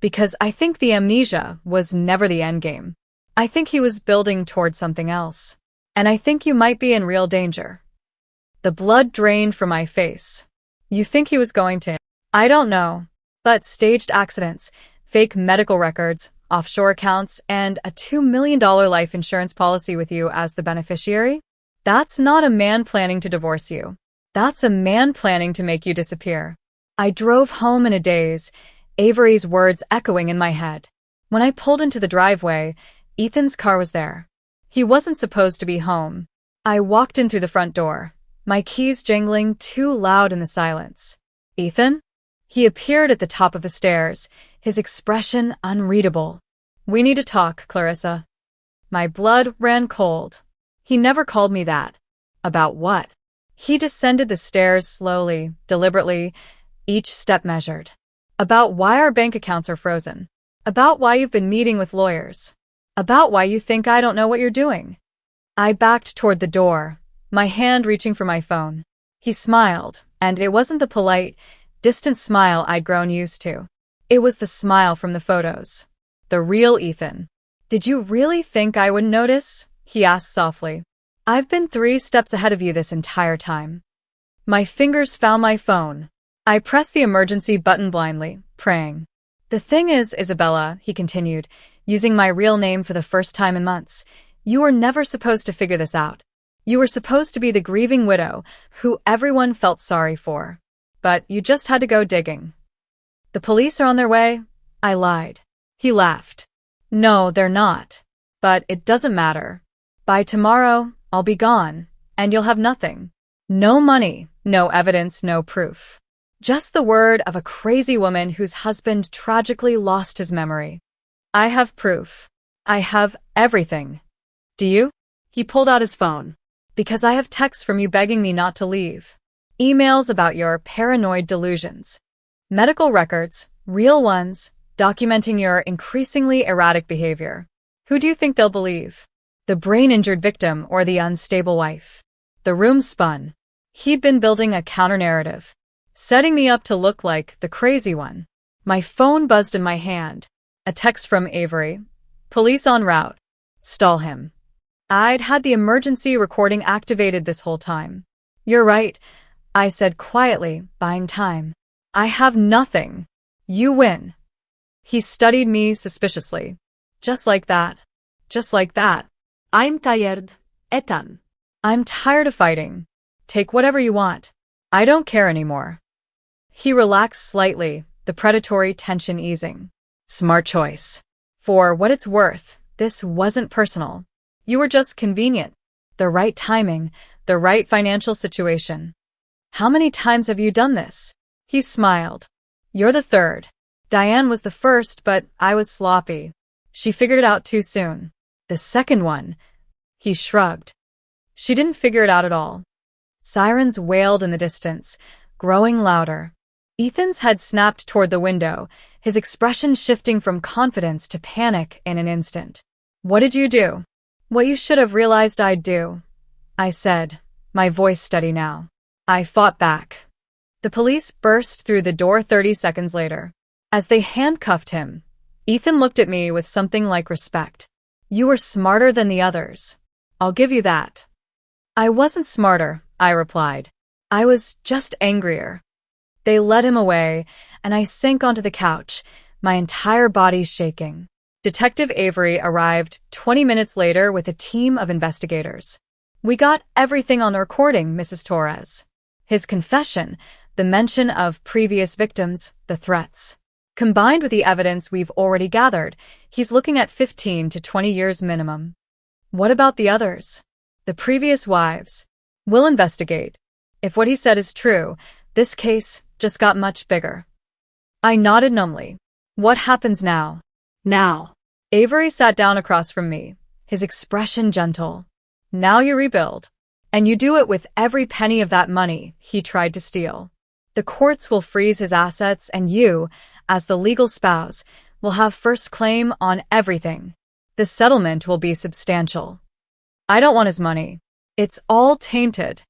Because I think the amnesia was never the endgame. I think he was building towards something else. And I think you might be in real danger. The blood drained from my face. You think he was going to? I don't know. But staged accidents, fake medical records, offshore accounts, and a $2 million life insurance policy with you as the beneficiary? That's not a man planning to divorce you. That's a man planning to make you disappear. I drove home in a daze, Avery's words echoing in my head. When I pulled into the driveway, Ethan's car was there. He wasn't supposed to be home. I walked in through the front door, my keys jingling too loud in the silence. Ethan? He appeared at the top of the stairs, his expression unreadable. We need to talk, Clarissa. My blood ran cold. He never called me that. About what? He descended the stairs slowly, deliberately, each step measured. About why our bank accounts are frozen. About why you've been meeting with lawyers. About why you think I don't know what you're doing. I backed toward the door, my hand reaching for my phone. He smiled, and it wasn't the polite, distant smile I'd grown used to. It was the smile from the photos. The real Ethan. Did you really think I would notice? He asked softly. I've been 3 steps ahead of you this entire time. My fingers found my phone. I pressed the emergency button blindly, praying. The thing is, Isabella, he continued, using my real name for the first time in months, you were never supposed to figure this out. You were supposed to be the grieving widow who everyone felt sorry for. But you just had to go digging. The police are on their way? I lied. He laughed. No, they're not. But it doesn't matter. By tomorrow, I'll be gone, and you'll have nothing. No money, no evidence, no proof. Just the word of a crazy woman whose husband tragically lost his memory. I have proof. I have everything. Do you? He pulled out his phone. Because I have texts from you begging me not to leave. Emails about your paranoid delusions. Medical records, real ones, documenting your increasingly erratic behavior. Who do you think they'll believe? The brain-injured victim or the unstable wife? The room spun. He'd been building a counter-narrative, setting me up to look like the crazy one. My phone buzzed in my hand. A text from Avery. Police en route. Stall him. I'd had the emergency recording activated this whole time. You're right, I said quietly, buying time. I have nothing. You win. He studied me suspiciously. Just like that. Just like that. I'm tired, Ethan. I'm tired of fighting. Take whatever you want. I don't care anymore. He relaxed slightly, the predatory tension easing. Smart choice. For what it's worth, this wasn't personal. You were just convenient. The right timing, the right financial situation. How many times have you done this? He smiled. You're the third. Diane was the first, but I was sloppy. She figured it out too soon. The second one. He shrugged. She didn't figure it out at all. Sirens wailed in the distance, growing louder. Ethan's head snapped toward the window, his expression shifting from confidence to panic in an instant. What did you do? What you should have realized I'd do, I said, my voice steady now. I fought back. The police burst through the door 30 seconds later. As they handcuffed him, Ethan looked at me with something like respect. You were smarter than the others. I'll give you that. I wasn't smarter, I replied. I was just angrier. They led him away, and I sank onto the couch, my entire body shaking. Detective Avery arrived 20 minutes later with a team of investigators. We got everything on the recording, Mrs. Torres. His confession, the mention of previous victims, the threats. Combined with the evidence we've already gathered, he's looking at 15 to 20 years minimum. What about the others? The previous wives? We'll investigate. If what he said is true, this case just got much bigger. I nodded numbly. What happens now? Now. Avery sat down across from me, his expression gentle. Now you rebuild. And you do it with every penny of that money he tried to steal. The courts will freeze his assets, and you, as the legal spouse, will have first claim on everything. The settlement will be substantial. I don't want his money. It's all tainted.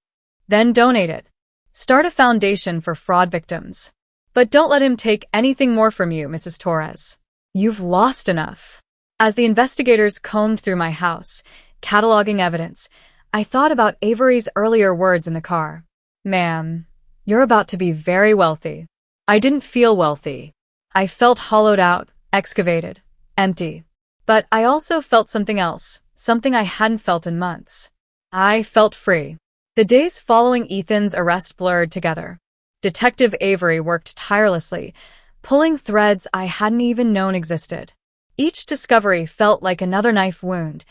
Then donate it. Start a foundation for fraud victims. But don't let him take anything more from you, Mrs. Torres. You've lost enough. As the investigators combed through my house, cataloging evidence, I thought about Avery's earlier words in the car. Ma'am, you're about to be very wealthy. I didn't feel wealthy. I felt hollowed out, excavated, empty. But I also felt something else, something I hadn't felt in months. I felt free. The days following Ethan's arrest blurred together. Detective Avery worked tirelessly, pulling threads I hadn't even known existed. Each discovery felt like another knife wound,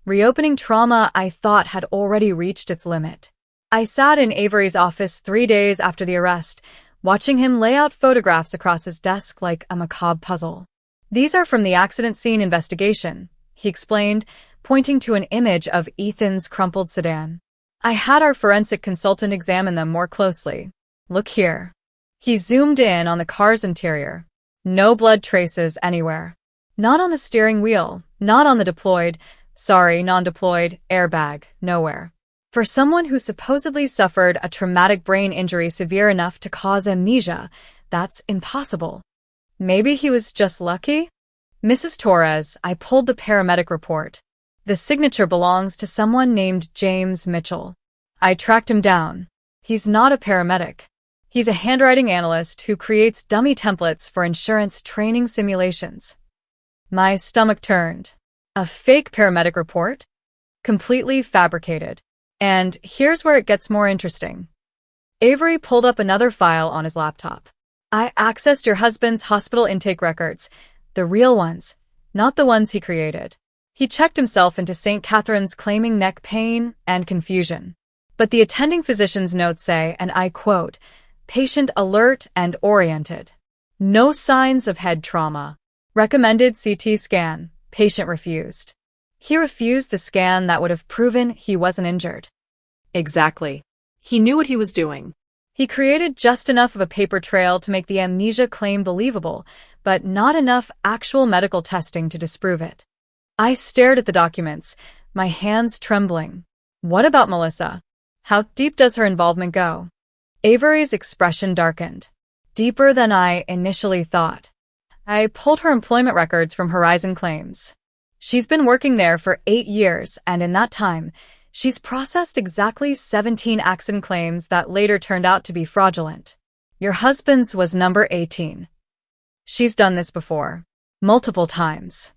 reopening trauma I thought had already reached its limit. I sat in Avery's office 3 days after the arrest, watching him lay out photographs across his desk like a macabre puzzle. These are from the accident scene investigation, he explained, pointing to an image of Ethan's crumpled sedan. I had our forensic consultant examine them more closely. Look here. He zoomed in on the car's interior. No blood traces anywhere. Not on the steering wheel, not on the non-deployed airbag, nowhere. For someone who supposedly suffered a traumatic brain injury severe enough to cause amnesia, that's impossible. Maybe he was just lucky? Mrs. Torres, I pulled the paramedic report. The signature belongs to someone named James Mitchell. I tracked him down. He's not a paramedic. He's a handwriting analyst who creates dummy templates for insurance training simulations. My stomach turned. A fake paramedic report? Completely fabricated. And here's where it gets more interesting. Avery pulled up another file on his laptop. I accessed your husband's hospital intake records, the real ones, not the ones he created. He checked himself into St. Catherine's claiming neck pain and confusion. But the attending physician's notes say, and I quote, patient alert and oriented. No signs of head trauma. Recommended CT scan. Patient refused. He refused the scan that would have proven he wasn't injured. Exactly. He knew what he was doing. He created just enough of a paper trail to make the amnesia claim believable, but not enough actual medical testing to disprove it. I stared at the documents, my hands trembling. What about Melissa? How deep does her involvement go? Avery's expression darkened. Deeper than I initially thought. I pulled her employment records from Horizon Claims. She's been working there for 8 years, and in that time, she's processed exactly 17 accident claims that later turned out to be fraudulent. Your husband's was number 18. She's done this before. Multiple times.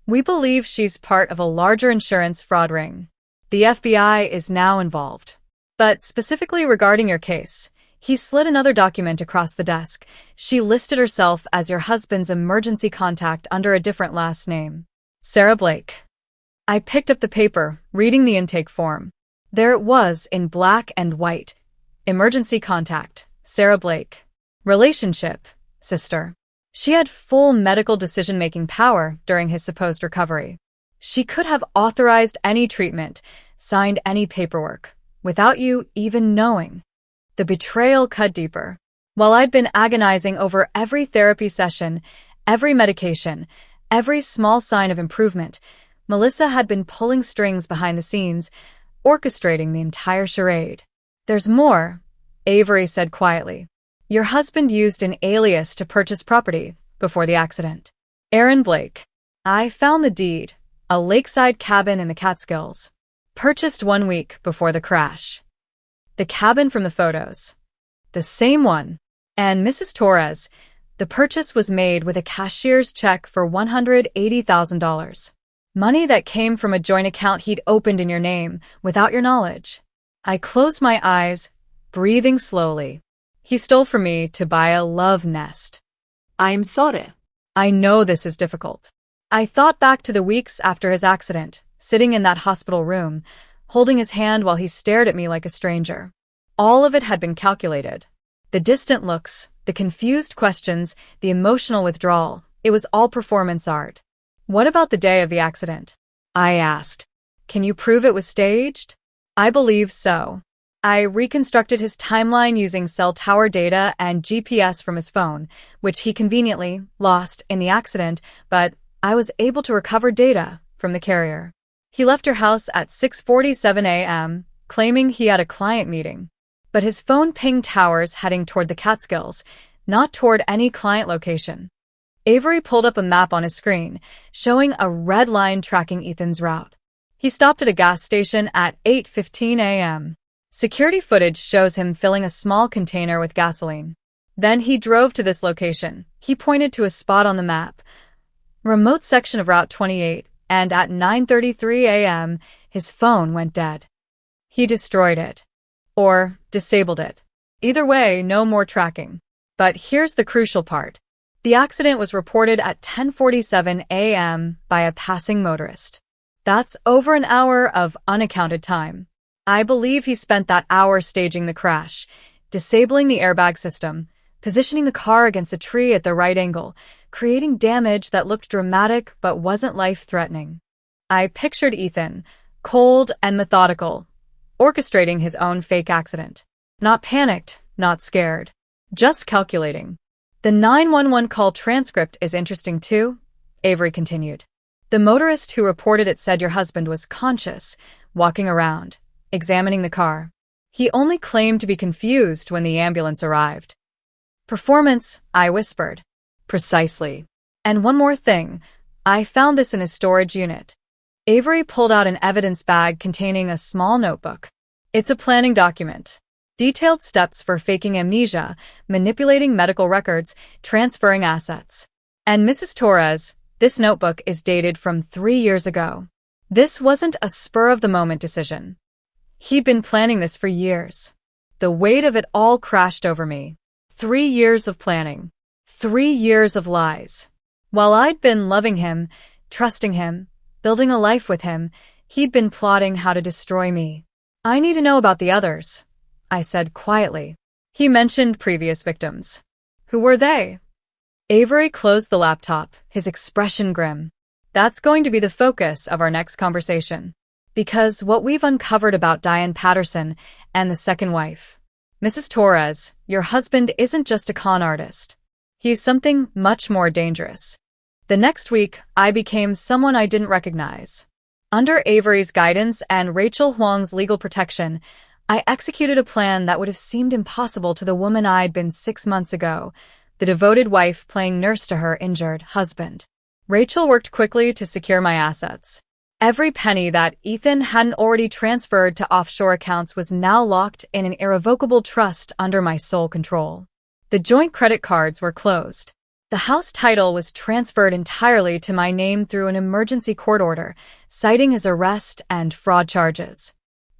We believe she's part of a larger insurance fraud ring. The FBI is now involved. But specifically regarding your case, he slid another document across the desk. She listed herself as your husband's emergency contact under a different last name. Sarah Blake. I picked up the paper, reading the intake form. There it was in black and white. Emergency contact, Sarah Blake. Relationship, sister. She had full medical decision-making power during his supposed recovery. She could have authorized any treatment, signed any paperwork, without you even knowing. The betrayal cut deeper. While I'd been agonizing over every therapy session, every medication, every small sign of improvement, Melissa had been pulling strings behind the scenes, orchestrating the entire charade. There's more, Avery said quietly. Your husband used an alias to purchase property before the accident. Aaron Blake. I found the deed, a lakeside cabin in the Catskills, purchased 1 week before the crash. The cabin from the photos. The same one. And Mrs. Torres, the purchase was made with a cashier's check for $180,000. Money that came from a joint account he'd opened in your name, without your knowledge. I closed my eyes, breathing slowly. He stole from me to buy a love nest. I'm sorry. I know this is difficult. I thought back to the weeks after his accident, sitting in that hospital room, holding his hand while he stared at me like a stranger. All of it had been calculated. The distant looks, the confused questions, the emotional withdrawal, it was all performance art. What about the day of the accident? I asked. Can you prove it was staged? I believe so. I reconstructed his timeline using cell tower data and GPS from his phone, which he conveniently lost in the accident, but I was able to recover data from the carrier. He left her house at 6:47 a.m., claiming he had a client meeting. But his phone pinged towers heading toward the Catskills, not toward any client location. Avery pulled up a map on his screen, showing a red line tracking Ethan's route. He stopped at a gas station at 8:15 a.m. Security footage shows him filling a small container with gasoline. Then he drove to this location. He pointed to a spot on the map, remote section of Route 28, and at 9:33 a.m., his phone went dead. He destroyed it. Or disabled it. Either way, no more tracking. But here's the crucial part. The accident was reported at 10:47 a.m. by a passing motorist. That's over an hour of unaccounted time. I believe he spent that hour staging the crash, disabling the airbag system, positioning the car against a tree at the right angle, creating damage that looked dramatic but wasn't life-threatening. I pictured Ethan, cold and methodical, orchestrating his own fake accident. Not panicked, not scared, just calculating. The 911 call transcript is interesting too, Avery continued. The motorist who reported it said your husband was conscious, walking around, examining the car. He only claimed to be confused when the ambulance arrived. Performance, I whispered. Precisely. And one more thing, I found this in his storage unit. Avery pulled out an evidence bag containing a small notebook. It's a planning document. Detailed steps for faking amnesia, manipulating medical records, transferring assets. And Mrs. Torres, this notebook is dated from 3 years ago. This wasn't a spur-of-the-moment decision. He'd been planning this for years. The weight of it all crashed over me. 3 years of planning. 3 years of lies. While I'd been loving him, trusting him, building a life with him, he'd been plotting how to destroy me. I need to know about the others, I said quietly. He mentioned previous victims. Who were they? Avery closed the laptop, his expression grim. That's going to be the focus of our next conversation. Because what we've uncovered about Diane Patterson and the second wife, Mrs. Torres, your husband isn't just a con artist. He's something much more dangerous. The next week, I became someone I didn't recognize. Under Avery's guidance and Rachel Huang's legal protection, I executed a plan that would have seemed impossible to the woman I'd been 6 months ago, the devoted wife playing nurse to her injured husband. Rachel worked quickly to secure my assets. Every penny that Ethan hadn't already transferred to offshore accounts was now locked in an irrevocable trust under my sole control. The joint credit cards were closed. The house title was transferred entirely to my name through an emergency court order, citing his arrest and fraud charges.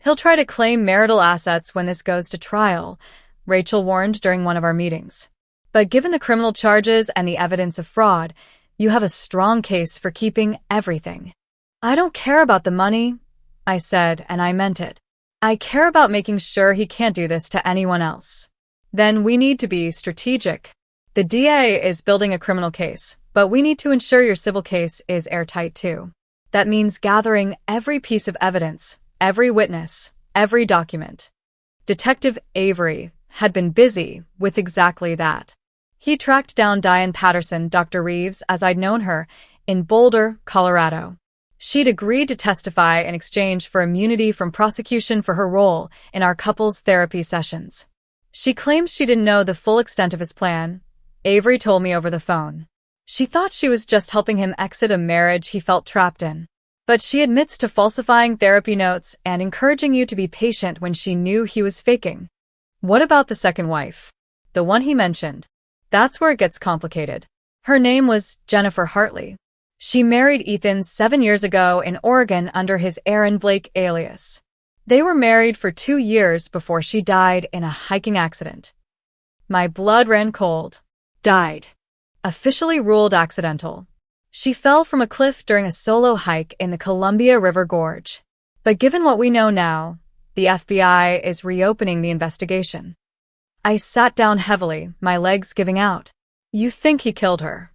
He'll try to claim marital assets when this goes to trial, Rachel warned during one of our meetings. But given the criminal charges and the evidence of fraud, you have a strong case for keeping everything. I don't care about the money, I said, and I meant it. I care about making sure he can't do this to anyone else. Then we need to be strategic. The DA is building a criminal case, but we need to ensure your civil case is airtight too. That means gathering every piece of evidence, every witness, every document. Detective Avery had been busy with exactly that. He tracked down Diane Patterson, Dr. Reeves, as I'd known her, in Boulder, Colorado. She'd agreed to testify in exchange for immunity from prosecution for her role in our couple's therapy sessions. She claimed she didn't know the full extent of his plan. Avery told me over the phone. She thought she was just helping him exit a marriage he felt trapped in. But she admits to falsifying therapy notes and encouraging you to be patient when she knew he was faking. What about the second wife? The one he mentioned. That's where it gets complicated. Her name was Jennifer Hartley. She married Ethan 7 years ago in Oregon under his Aaron Blake alias. They were married for 2 years before she died in a hiking accident. My blood ran cold. Died. Officially ruled accidental. She fell from a cliff during a solo hike in the Columbia River Gorge. But given what we know now, the FBI is reopening the investigation. I sat down heavily, my legs giving out. You think he killed her?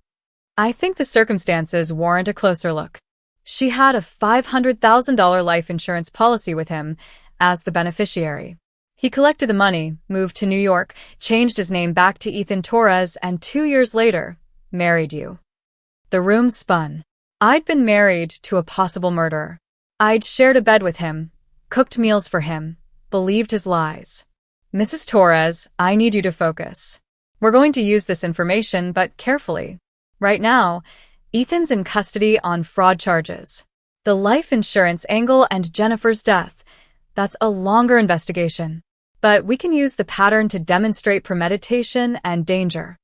I think the circumstances warrant a closer look. She had a $500,000 life insurance policy with him as the beneficiary. He collected the money, moved to New York, changed his name back to Ethan Torres, and 2 years later, married you. The room spun. I'd been married to a possible murderer. I'd shared a bed with him, cooked meals for him, believed his lies. Mrs. Torres, I need you to focus. We're going to use this information, but carefully. Right now, Ethan's in custody on fraud charges. The life insurance angle and Jennifer's death, that's a longer investigation. But we can use the pattern to demonstrate premeditation and danger.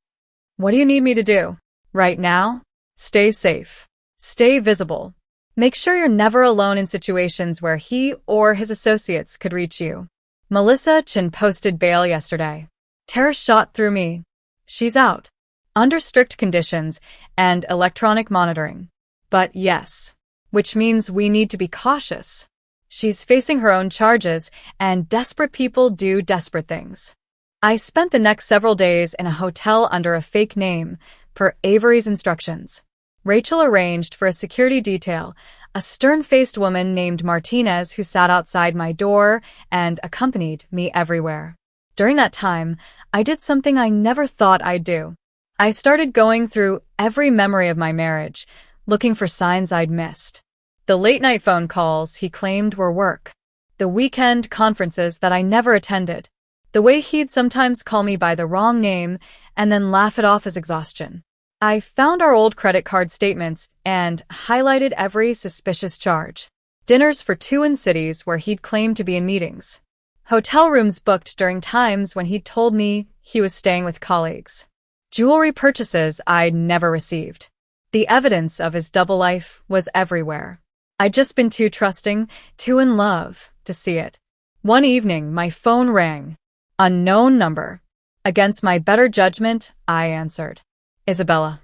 What do you need me to do? Right now? Stay safe. Stay visible. Make sure you're never alone in situations where he or his associates could reach you. Melissa Chin posted bail yesterday. Terror shot through me. She's out. Under strict conditions and electronic monitoring. But yes, which means we need to be cautious. She's facing her own charges, and desperate people do desperate things. I spent the next several days in a hotel under a fake name, per Avery's instructions. Rachel arranged for a security detail, a stern-faced woman named Martinez who sat outside my door and accompanied me everywhere. During that time, I did something I never thought I'd do. I started going through every memory of my marriage, looking for signs I'd missed. The late-night phone calls he claimed were work. The weekend conferences that I never attended. The way he'd sometimes call me by the wrong name and then laugh it off as exhaustion. I found our old credit card statements and highlighted every suspicious charge. Dinners for 2 in cities where he'd claimed to be in meetings. Hotel rooms booked during times when he'd told me he was staying with colleagues. Jewelry purchases I'd never received. The evidence of his double life was everywhere. I'd just been too trusting, too in love, to see it. One evening, my phone rang. Unknown number. Against my better judgment, I answered. Isabella.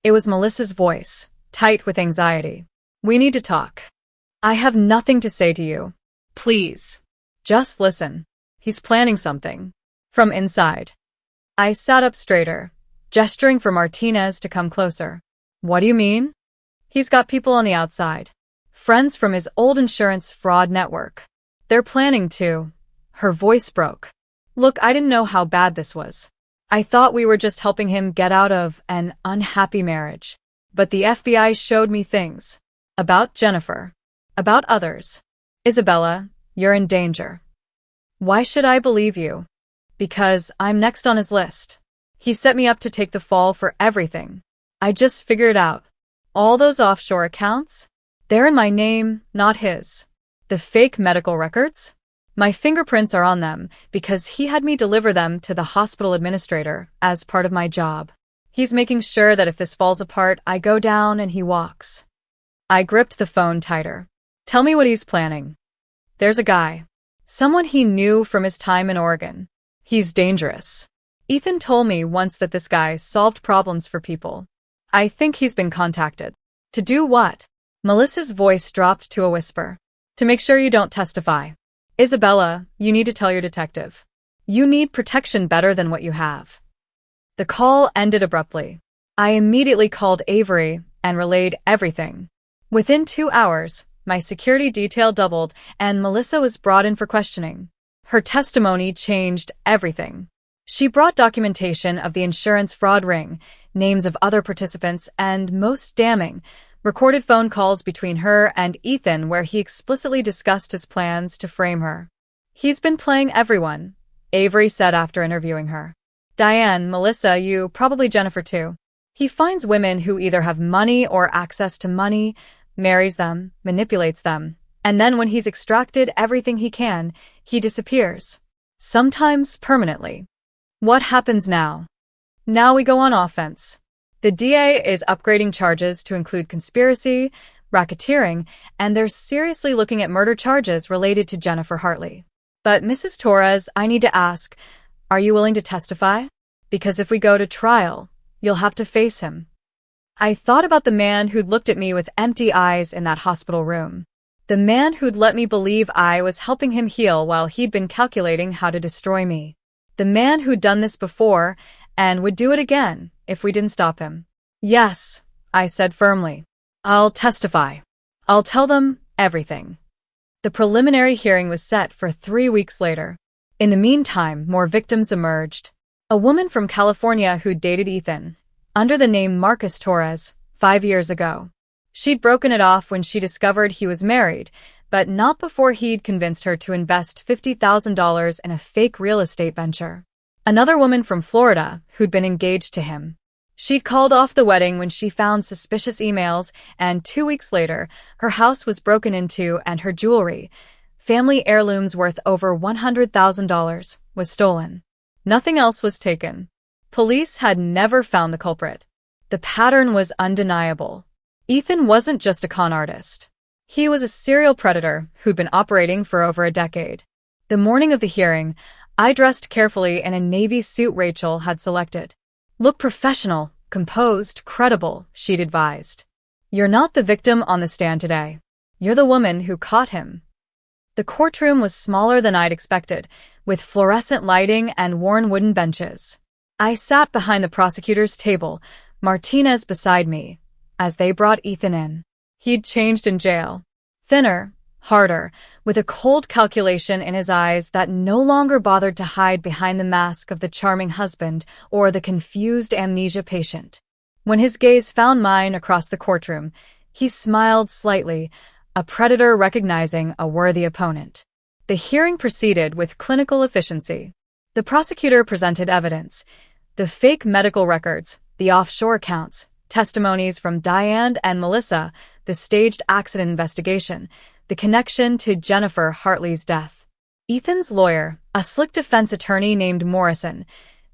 It was Melissa's voice, tight with anxiety. We need to talk. I have nothing to say to you. Please. Just listen. He's planning something. From inside. I sat up straighter, gesturing for Martinez to come closer. What do you mean? He's got people on the outside. Friends from his old insurance fraud network. They're planning to. Her voice broke. Look, I didn't know how bad this was. I thought we were just helping him get out of an unhappy marriage. But the FBI showed me things. About Jennifer. About others. Isabella, you're in danger. Why should I believe you? Because I'm next on his list. He set me up to take the fall for everything. I just figured out. All those offshore accounts? They're in my name, not his. The fake medical records? My fingerprints are on them because he had me deliver them to the hospital administrator as part of my job. He's making sure that if this falls apart, I go down and he walks. I gripped the phone tighter. Tell me what he's planning. There's a guy. Someone he knew from his time in Oregon. He's dangerous. Ethan told me once that this guy solved problems for people. I think he's been contacted. To do what? Melissa's voice dropped to a whisper. To make sure you don't testify. Isabella, you need to tell your detective. You need protection better than what you have. The call ended abruptly. I immediately called Avery and relayed everything. Within 2 hours, my security detail doubled and Melissa was brought in for questioning. Her testimony changed everything. She brought documentation of the insurance fraud ring, names of other participants, and, most damning, recorded phone calls between her and Ethan where he explicitly discussed his plans to frame her. He's been playing everyone, Avery said after interviewing her. Diane, Melissa, you, probably Jennifer too. He finds women who either have money or access to money, marries them, manipulates them, and then when he's extracted everything he can, he disappears. Sometimes permanently. What happens now? Now we go on offense. The DA is upgrading charges to include conspiracy, racketeering, and they're seriously looking at murder charges related to Jennifer Hartley. But Mrs. Torres, I need to ask, are you willing to testify? Because if we go to trial, you'll have to face him. I thought about the man who'd looked at me with empty eyes in that hospital room. The man who'd let me believe I was helping him heal while he'd been calculating how to destroy me. The man who'd done this before and would do it again if we didn't stop him. Yes, I said firmly. I'll testify. I'll tell them everything. The preliminary hearing was set for 3 weeks later. In the meantime, more victims emerged. A woman from California who'd dated Ethan, under the name Marcus Torres, 5 years ago. She'd broken it off when she discovered he was married, but not before he'd convinced her to invest $50,000 in a fake real estate venture. Another woman from Florida who'd been engaged to him. She'd called off the wedding when she found suspicious emails, and 2 weeks later, her house was broken into and her jewelry, family heirlooms worth over $100,000, was stolen. Nothing else was taken. Police had never found the culprit. The pattern was undeniable. Ethan wasn't just a con artist. He was a serial predator who'd been operating for over a decade. The morning of the hearing, I dressed carefully in a navy suit Rachel had selected. Look professional, composed, credible, she'd advised. You're not the victim on the stand today. You're the woman who caught him. The courtroom was smaller than I'd expected, with fluorescent lighting and worn wooden benches. I sat behind the prosecutor's table, Martinez beside me, as they brought Ethan in. He'd changed in jail. Thinner, harder, with a cold calculation in his eyes that no longer bothered to hide behind the mask of the charming husband or the confused amnesia patient. When his gaze found mine across the courtroom, he smiled slightly, a predator recognizing a worthy opponent. The hearing proceeded with clinical efficiency. The prosecutor presented evidence: the fake medical records, the offshore accounts, testimonies from Diane and Melissa, the staged accident investigation, the connection to Jennifer Hartley's death. Ethan's lawyer, a slick defense attorney named Morrison,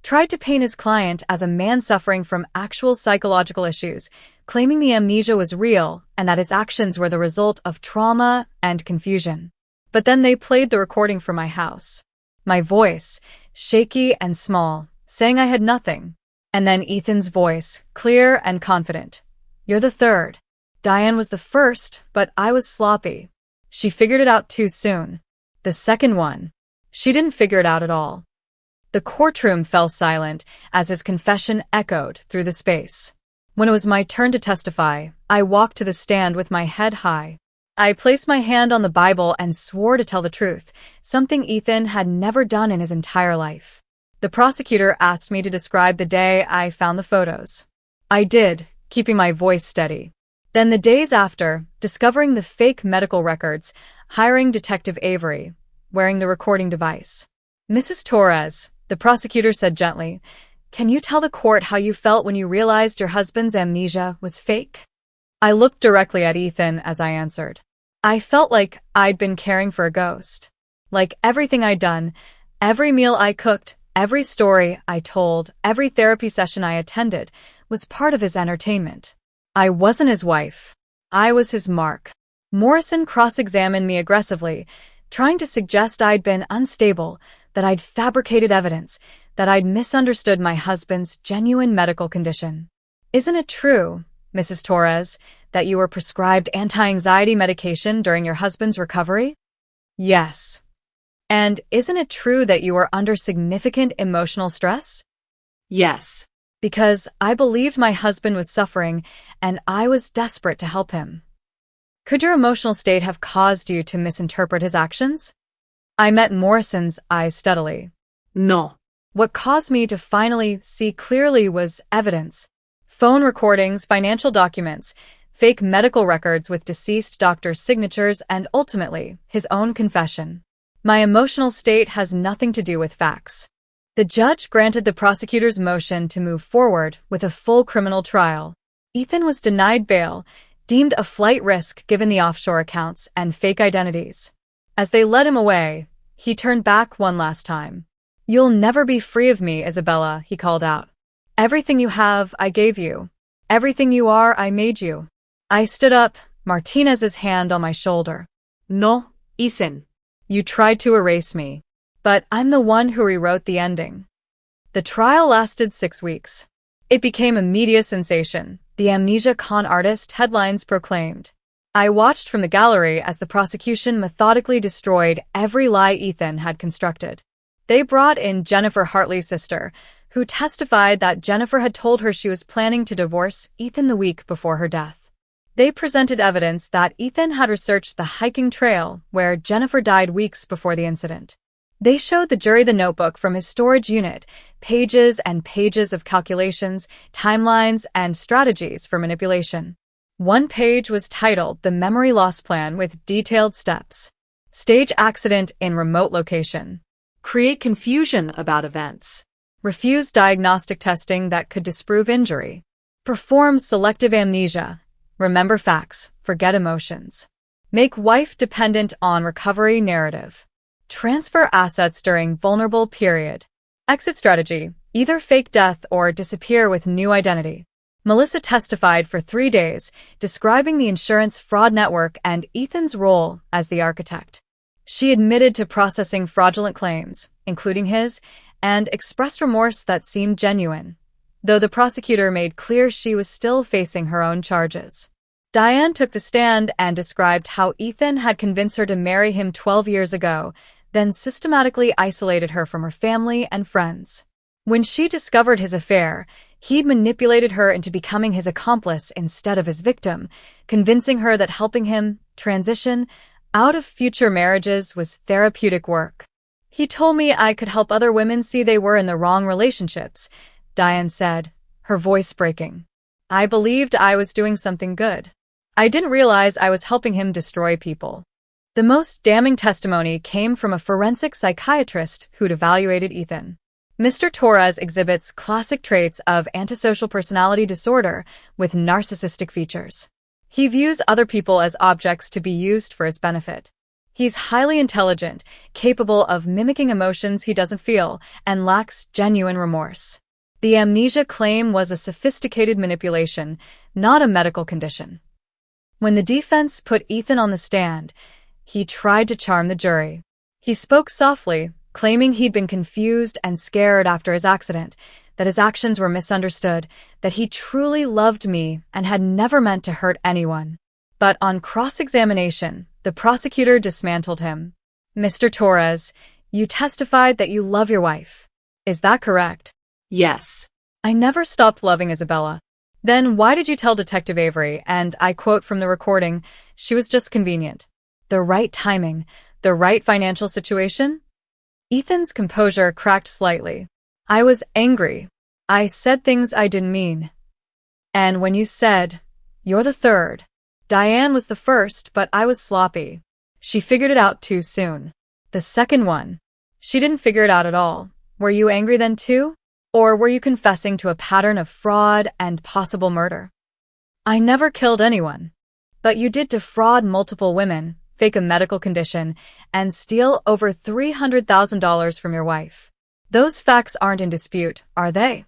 tried to paint his client as a man suffering from actual psychological issues, claiming the amnesia was real and that his actions were the result of trauma and confusion. But then they played the recording from my house. My voice, shaky and small, saying I had nothing. And then Ethan's voice, clear and confident. You're the third. Diane was the first, but I was sloppy. She figured it out too soon. The second one. She didn't figure it out at all. The courtroom fell silent as his confession echoed through the space. When it was my turn to testify, I walked to the stand with my head high. I placed my hand on the Bible and swore to tell the truth, something Ethan had never done in his entire life. The prosecutor asked me to describe the day I found the photos. I did, keeping my voice steady. Then the days after, discovering the fake medical records, hiring Detective Avery, wearing the recording device. Mrs. Torres, the prosecutor said gently, can you tell the court how you felt when you realized your husband's amnesia was fake? I looked directly at Ethan as I answered. I felt like I'd been caring for a ghost. Like everything I'd done, every meal I cooked, every story I told, every therapy session I attended, was part of his entertainment. I wasn't his wife. I was his mark. Morrison cross-examined me aggressively, trying to suggest I'd been unstable, that I'd fabricated evidence, that I'd misunderstood my husband's genuine medical condition. Isn't it true, Mrs. Torres, that you were prescribed anti-anxiety medication during your husband's recovery? Yes. And isn't it true that you were under significant emotional stress? Yes. Because I believed my husband was suffering and I was desperate to help him. Could your emotional state have caused you to misinterpret his actions? I met Morrison's eyes steadily. No. What caused me to finally see clearly was evidence. Phone recordings, financial documents, fake medical records with deceased doctors' signatures, and ultimately, his own confession. My emotional state has nothing to do with facts. The judge granted the prosecutor's motion to move forward with a full criminal trial. Ethan was denied bail, deemed a flight risk given the offshore accounts and fake identities. As they led him away, he turned back one last time. "You'll never be free of me, Isabella," he called out. "Everything you have, I gave you. Everything you are, I made you." I stood up, Martinez's hand on my shoulder. No, Ethan. You tried to erase me, but I'm the one who rewrote the ending. The trial lasted 6 weeks. It became a media sensation. The amnesia con artist headlines proclaimed. I watched from the gallery as the prosecution methodically destroyed every lie Ethan had constructed. They brought in Jennifer Hartley's sister, who testified that Jennifer had told her she was planning to divorce Ethan the week before her death. They presented evidence that Ethan had researched the hiking trail where Jennifer died weeks before the incident. They showed the jury the notebook from his storage unit, pages and pages of calculations, timelines, and strategies for manipulation. One page was titled The Memory Loss Plan with detailed steps. Stage accident in remote location. Create confusion about events. Refuse diagnostic testing that could disprove injury. Perform selective amnesia. Remember facts, forget emotions. Make wife dependent on recovery narrative. Transfer assets during vulnerable period. Exit strategy, either fake death or disappear with new identity. Melissa testified for 3 days, describing the insurance fraud network and Ethan's role as the architect. She admitted to processing fraudulent claims, including his, and expressed remorse that seemed genuine, though the prosecutor made clear she was still facing her own charges. Diane took the stand and described how Ethan had convinced her to marry him 12 years ago, then systematically isolated her from her family and friends. When she discovered his affair, he'd manipulated her into becoming his accomplice instead of his victim, convincing her that helping him transition out of future marriages was therapeutic work. He told me I could help other women see they were in the wrong relationships, Diane said, her voice breaking. I believed I was doing something good. I didn't realize I was helping him destroy people. The most damning testimony came from a forensic psychiatrist who'd evaluated Ethan. Mr. Torres exhibits classic traits of antisocial personality disorder with narcissistic features. He views other people as objects to be used for his benefit. He's highly intelligent, capable of mimicking emotions he doesn't feel, and lacks genuine remorse. The amnesia claim was a sophisticated manipulation, not a medical condition. When the defense put Ethan on the stand, he tried to charm the jury. He spoke softly, claiming he'd been confused and scared after his accident, that his actions were misunderstood, that he truly loved me and had never meant to hurt anyone. But on cross-examination, the prosecutor dismantled him. Mr. Torres, you testified that you love your wife. Is that correct? Yes. I never stopped loving Isabella. Then why did you tell Detective Avery, and I quote from the recording, she was just convenient? The right timing, the right financial situation? Ethan's composure cracked slightly. I was angry. I said things I didn't mean. And when you said, you're the third. Diane was the first, but I was sloppy. She figured it out too soon. The second one. She didn't figure it out at all. Were you angry then too? Or were you confessing to a pattern of fraud and possible murder? I never killed anyone. But you did defraud multiple women, fake a medical condition, and steal over $300,000 from your wife. Those facts aren't in dispute, are they?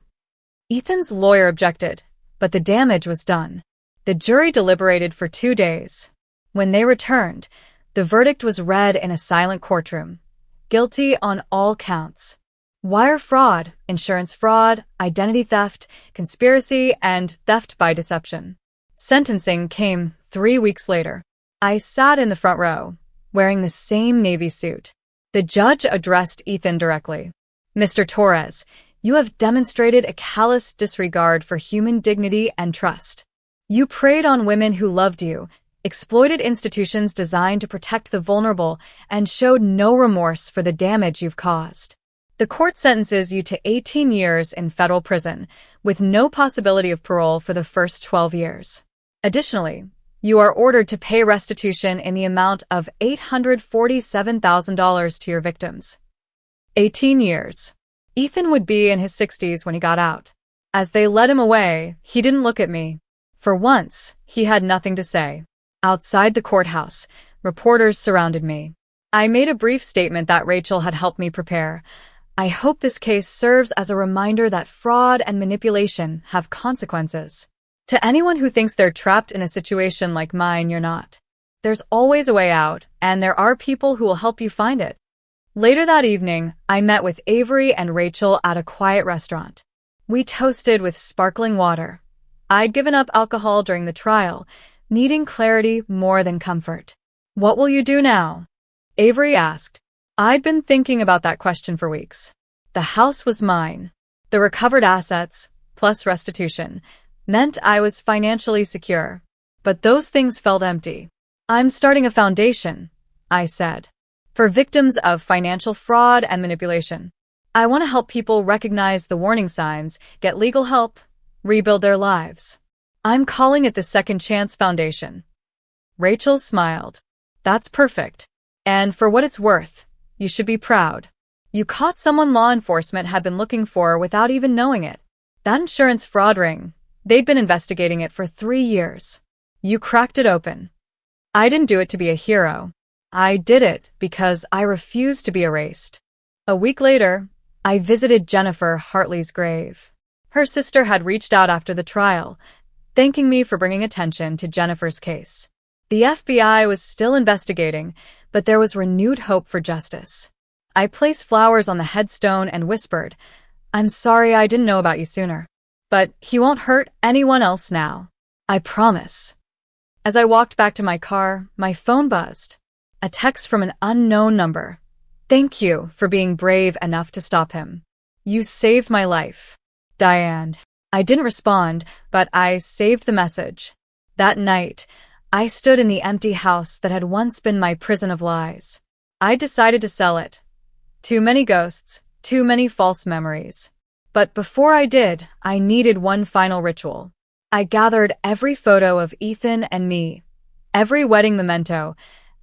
Ethan's lawyer objected, but the damage was done. The jury deliberated for 2 days. When they returned, the verdict was read in a silent courtroom. Guilty on all counts. Wire fraud, insurance fraud, identity theft, conspiracy, and theft by deception. Sentencing came 3 weeks later. I sat in the front row, wearing the same navy suit. The judge addressed Ethan directly. Mr. Torres, you have demonstrated a callous disregard for human dignity and trust. You preyed on women who loved you, exploited institutions designed to protect the vulnerable, and showed no remorse for the damage you've caused. The court sentences you to 18 years in federal prison, with no possibility of parole for the first 12 years. Additionally, you are ordered to pay restitution in the amount of $847,000 to your victims. 18 years. Ethan would be in his 60s when he got out. As they led him away, he didn't look at me. For once, he had nothing to say. Outside the courthouse, reporters surrounded me. I made a brief statement that Rachel had helped me prepare. I hope this case serves as a reminder that fraud and manipulation have consequences. To anyone who thinks they're trapped in a situation like mine, you're not. There's always a way out, and there are people who will help you find it. Later that evening, I met with Avery and Rachel at a quiet restaurant. We toasted with sparkling water. I'd given up alcohol during the trial, needing clarity more than comfort. What will you do now? Avery asked. I'd been thinking about that question for weeks. The house was mine. The recovered assets, plus restitution, meant I was financially secure. But those things felt empty. I'm starting a foundation, I said, for victims of financial fraud and manipulation. I want to help people recognize the warning signs, get legal help, rebuild their lives. I'm calling it the Second Chance Foundation. Rachel smiled. That's perfect. And for what it's worth, you should be proud. You caught someone law enforcement had been looking for without even knowing it. That insurance fraud ring, they'd been investigating it for 3 years. You cracked it open. I didn't do it to be a hero. I did it because I refused to be erased. A week later, I visited Jennifer Hartley's grave. Her sister had reached out after the trial, thanking me for bringing attention to Jennifer's case. The FBI was still investigating, but there was renewed hope for justice. I placed flowers on the headstone and whispered, I'm sorry I didn't know about you sooner. But he won't hurt anyone else now. I promise. As I walked back to my car, my phone buzzed. A text from an unknown number. Thank you for being brave enough to stop him. You saved my life. Diane. I didn't respond, but I saved the message. That night, I stood in the empty house that had once been my prison of lies. I decided to sell it. Too many ghosts, too many false memories. But before I did, I needed one final ritual. I gathered every photo of Ethan and me, every wedding memento,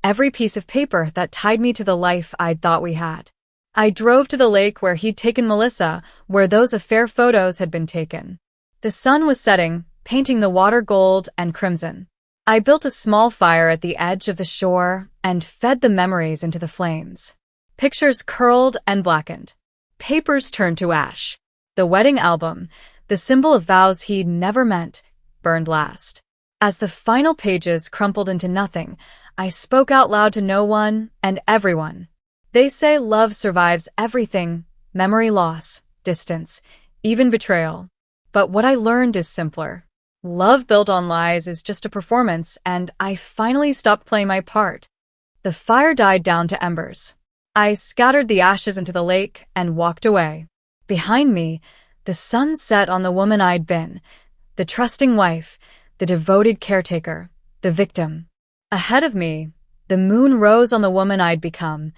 every piece of paper that tied me to the life I'd thought we had. I drove to the lake where he'd taken Melissa, where those affair photos had been taken. The sun was setting, painting the water gold and crimson. I built a small fire at the edge of the shore and fed the memories into the flames. Pictures curled and blackened. Papers turned to ash. The wedding album, the symbol of vows he'd never meant, burned last. As the final pages crumpled into nothing, I spoke out loud to no one and everyone. They say love survives everything, memory loss, distance, even betrayal. But what I learned is simpler. Love built on lies is just a performance, and I finally stopped playing my part. The fire died down to embers. I scattered the ashes into the lake and walked away. Behind me, the sun set on the woman I'd been, the trusting wife, the devoted caretaker, the victim. Ahead of me, the moon rose on the woman I'd become,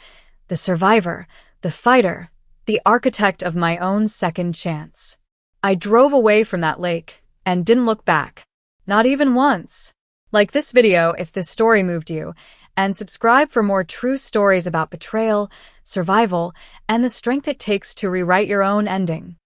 the survivor, the fighter, the architect of my own second chance. I drove away from that lake and didn't look back. Not even once. Like this video if this story moved you, and subscribe for more true stories about betrayal, survival, and the strength it takes to rewrite your own ending.